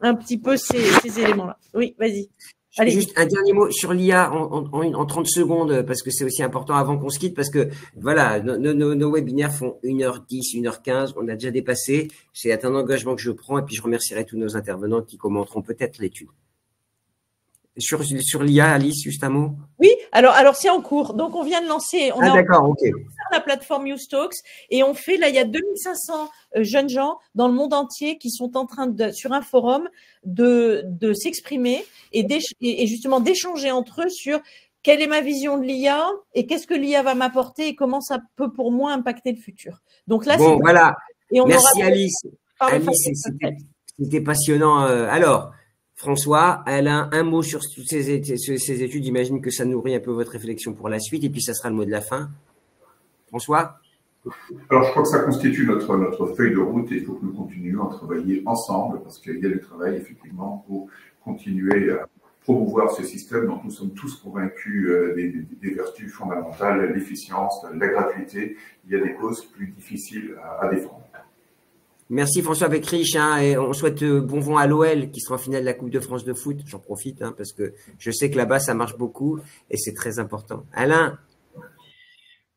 [SPEAKER 5] un petit peu ces éléments-là. Oui, vas-y.
[SPEAKER 1] Allez. Juste un dernier mot sur l'IA en 30 secondes, parce que c'est aussi important avant qu'on se quitte, parce que voilà, nos webinaires font 1h10, 1h15, on a déjà dépassé. C'est un engagement que je prends et puis je remercierai tous nos intervenants qui commenteront peut-être l'étude. Sur l'IA, Alice, juste un mot.
[SPEAKER 5] Oui, alors c'est en cours. Donc, on vient de lancer, on a
[SPEAKER 1] d'accord, ok.
[SPEAKER 5] la plateforme YouStalks et on fait, là, il y a 2500 jeunes gens dans le monde entier qui sont en train sur un forum de s'exprimer et justement d'échanger entre eux sur quelle est ma vision de l'IA et qu'est-ce que l'IA va m'apporter et comment ça peut pour moi impacter le futur. Donc là,
[SPEAKER 1] bon, voilà.
[SPEAKER 5] Et on
[SPEAKER 1] merci
[SPEAKER 5] aura
[SPEAKER 1] Alice. Alice, c'était passionnant. Alors, François, Alain, un mot sur toutes ces études. J'imagine que ça nourrit un peu votre réflexion pour la suite et puis ça sera le mot de la fin. François?
[SPEAKER 4] Alors, je crois que ça constitue notre feuille de route et il faut que nous continuions à travailler ensemble parce qu'il y a du travail effectivement pour continuer à promouvoir ce système dont nous sommes tous convaincus des vertus fondamentales, l'efficience, la gratuité. Il y a des causes plus difficiles à défendre.
[SPEAKER 1] Merci François Beckrich, et on souhaite bon vent à l'OL qui sera en finale de la Coupe de France de foot. J'en profite parce que je sais que là-bas ça marche beaucoup et c'est très important. Alain?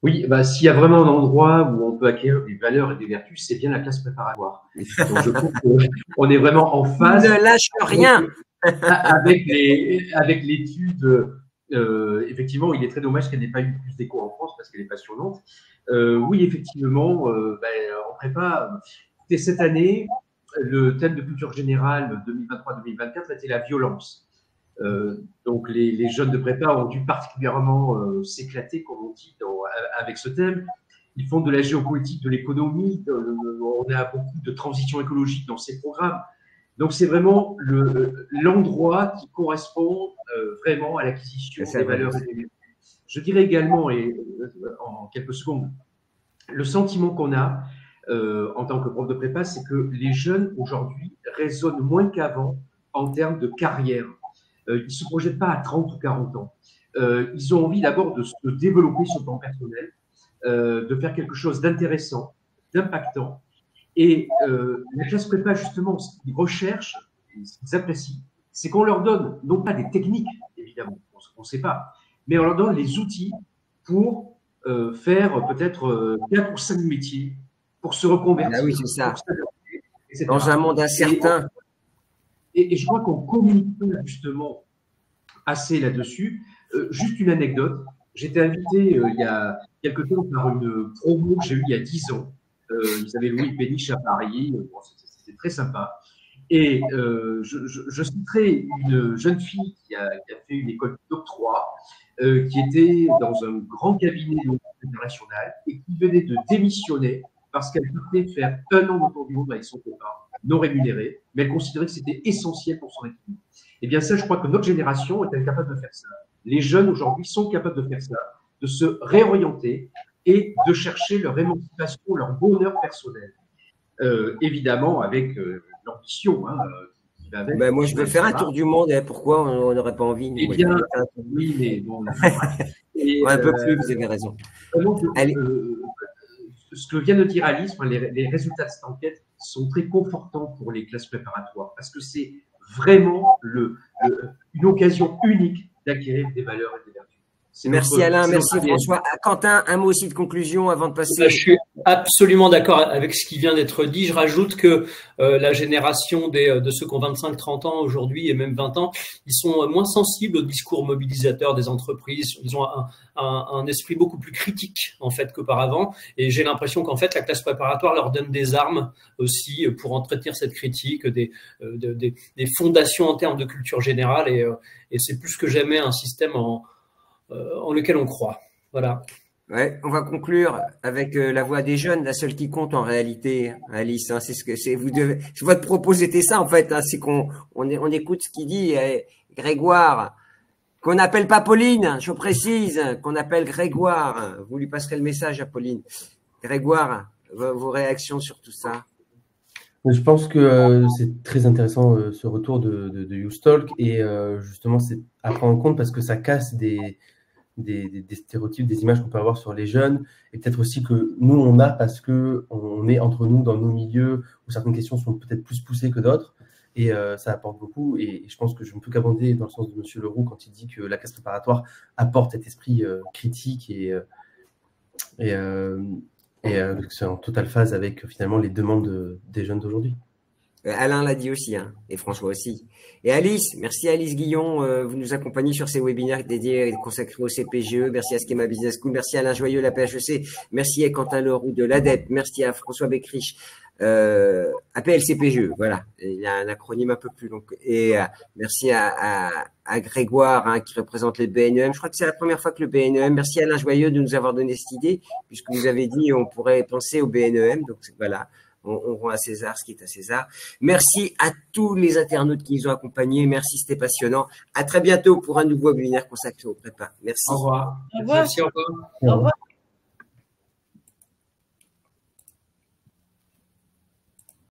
[SPEAKER 3] Oui, s'il y a vraiment un endroit où on peut acquérir des valeurs et des vertus, c'est bien la classe préparatoire. Donc je trouve qu'on est vraiment en phase.
[SPEAKER 1] Ne lâche rien.
[SPEAKER 3] Avec l'étude, effectivement, il est très dommage qu'elle n'ait pas eu plus d'écho en France parce qu'elle est passionnante. Oui, effectivement, en prépa, cette année, le thème de culture générale 2023-2024 était la violence. Donc, les jeunes de prépa ont dû particulièrement s'éclater, comme on dit, avec ce thème. Ils font de la géopolitique, de l'économie. On a beaucoup de transition écologique dans ces programmes. Donc, c'est vraiment l'endroit qui correspond vraiment à l'acquisition des valeurs et des vertus. Je dirais également, et en quelques secondes, le sentiment qu'on a en tant que prof de prépa, c'est que les jeunes, aujourd'hui, raisonnent moins qu'avant en termes de carrière. Ils ne se projettent pas à 30 ou 40 ans. Ils ont envie d'abord de se développer sur le plan personnel, de faire quelque chose d'intéressant, d'impactant. Et la classe prépa, justement, ce qu'ils recherchent, ce qu'ils apprécient, c'est qu'on leur donne, non pas des techniques, évidemment, on ne sait pas, mais on leur donne les outils pour faire peut-être 4 ou 5 métiers, pour se reconvertir.
[SPEAKER 1] Ah oui, c'est ça. Dans un monde incertain.
[SPEAKER 3] Et je crois qu'on communique justement assez là-dessus. Juste une anecdote. J'étais invité il y a quelque temps par une promo que j'ai eue il y a 10 ans. Ils avaient Louis Péniche à Paris. C'était très sympa. Et je citerai une jeune fille qui a fait une école d'octroi, qui était dans un grand cabinet international et qui venait de démissionner parce qu'elle voulait faire 1 an de tour du monde avec son copain, non rémunéré, mais elle considérait que c'était essentiel pour son équilibre. Eh bien ça, je crois que notre génération est capable de faire ça. Les jeunes aujourd'hui sont capables de faire ça, de se réorienter et de chercher leur émancipation, leur bonheur personnel. Évidemment, avec l'ambition.
[SPEAKER 1] Moi, je veux faire un tour du monde. Pourquoi on n'aurait pas envie?
[SPEAKER 3] Eh bien, oui, mais bon.
[SPEAKER 1] Un peu plus, vous avez raison.
[SPEAKER 3] Allez. Ce que vient de dire Alice, les résultats de cette enquête sont très confortants pour les classes préparatoires parce que c'est vraiment une occasion unique d'acquérir des valeurs et des vertus.
[SPEAKER 1] Merci Alain, merci François. Quentin, un mot aussi de conclusion avant de passer.
[SPEAKER 2] Je suis absolument d'accord avec ce qui vient d'être dit. Je rajoute que la génération de ceux qui ont 25-30 ans aujourd'hui et même 20 ans, ils sont moins sensibles au discours mobilisateur des entreprises. Ils ont un esprit beaucoup plus critique en fait qu'auparavant. Et j'ai l'impression qu'en fait la classe préparatoire leur donne des armes aussi pour entretenir cette critique, des fondations en termes de culture générale. Et c'est plus que jamais un système en lequel on croit. Voilà.
[SPEAKER 1] Ouais, on va conclure avec la voix des jeunes, la seule qui compte en réalité, Alice. C'est ce que c'est. Votre propos était ça en fait. C'est qu'on écoute ce qu'il dit. Grégoire, qu'on n'appelle pas Pauline. Je précise qu'on appelle Grégoire. Vous lui passerez le message à Pauline. Grégoire, vos réactions sur tout ça.
[SPEAKER 6] Je pense que c'est très intéressant ce retour de YouStalk et justement c'est à prendre en compte parce que ça casse des stéréotypes, des images qu'on peut avoir sur les jeunes et peut-être aussi que nous on a parce que on est entre nous dans nos milieux où certaines questions sont peut-être plus poussées que d'autres et ça apporte beaucoup et je pense que je ne peux qu'abonder dans le sens de Monsieur Leroux quand il dit que la classe préparatoire apporte cet esprit critique et c'est en totale phase avec finalement les demandes des jeunes d'aujourd'hui.
[SPEAKER 1] Alain l'a dit aussi, hein, et François aussi. Et Alice, merci Alice Guillon, vous nous accompagnez sur ces webinaires dédiés et consacrés au CPGE. Merci à Schema Business School, merci à Alain Joyeux, la PHEC, merci à Quentin Leroux de l'ADEP, merci à François Beckrich, APL CPGE, voilà, il y a un acronyme un peu plus long. Et merci à Grégoire, hein, qui représente le BNEM. Je crois que c'est la première fois que le BNEM. Merci à Alain Joyeux de nous avoir donné cette idée, puisque vous avez dit on pourrait penser au BNEM. Donc voilà. On rend à César ce qui est à César. Merci à tous les internautes qui nous ont accompagnés. Merci, c'était passionnant. À très bientôt pour un nouveau webinaire consacré au prépa. Merci.
[SPEAKER 2] Au revoir.
[SPEAKER 5] Au revoir.
[SPEAKER 2] Merci, au revoir.
[SPEAKER 5] Au revoir.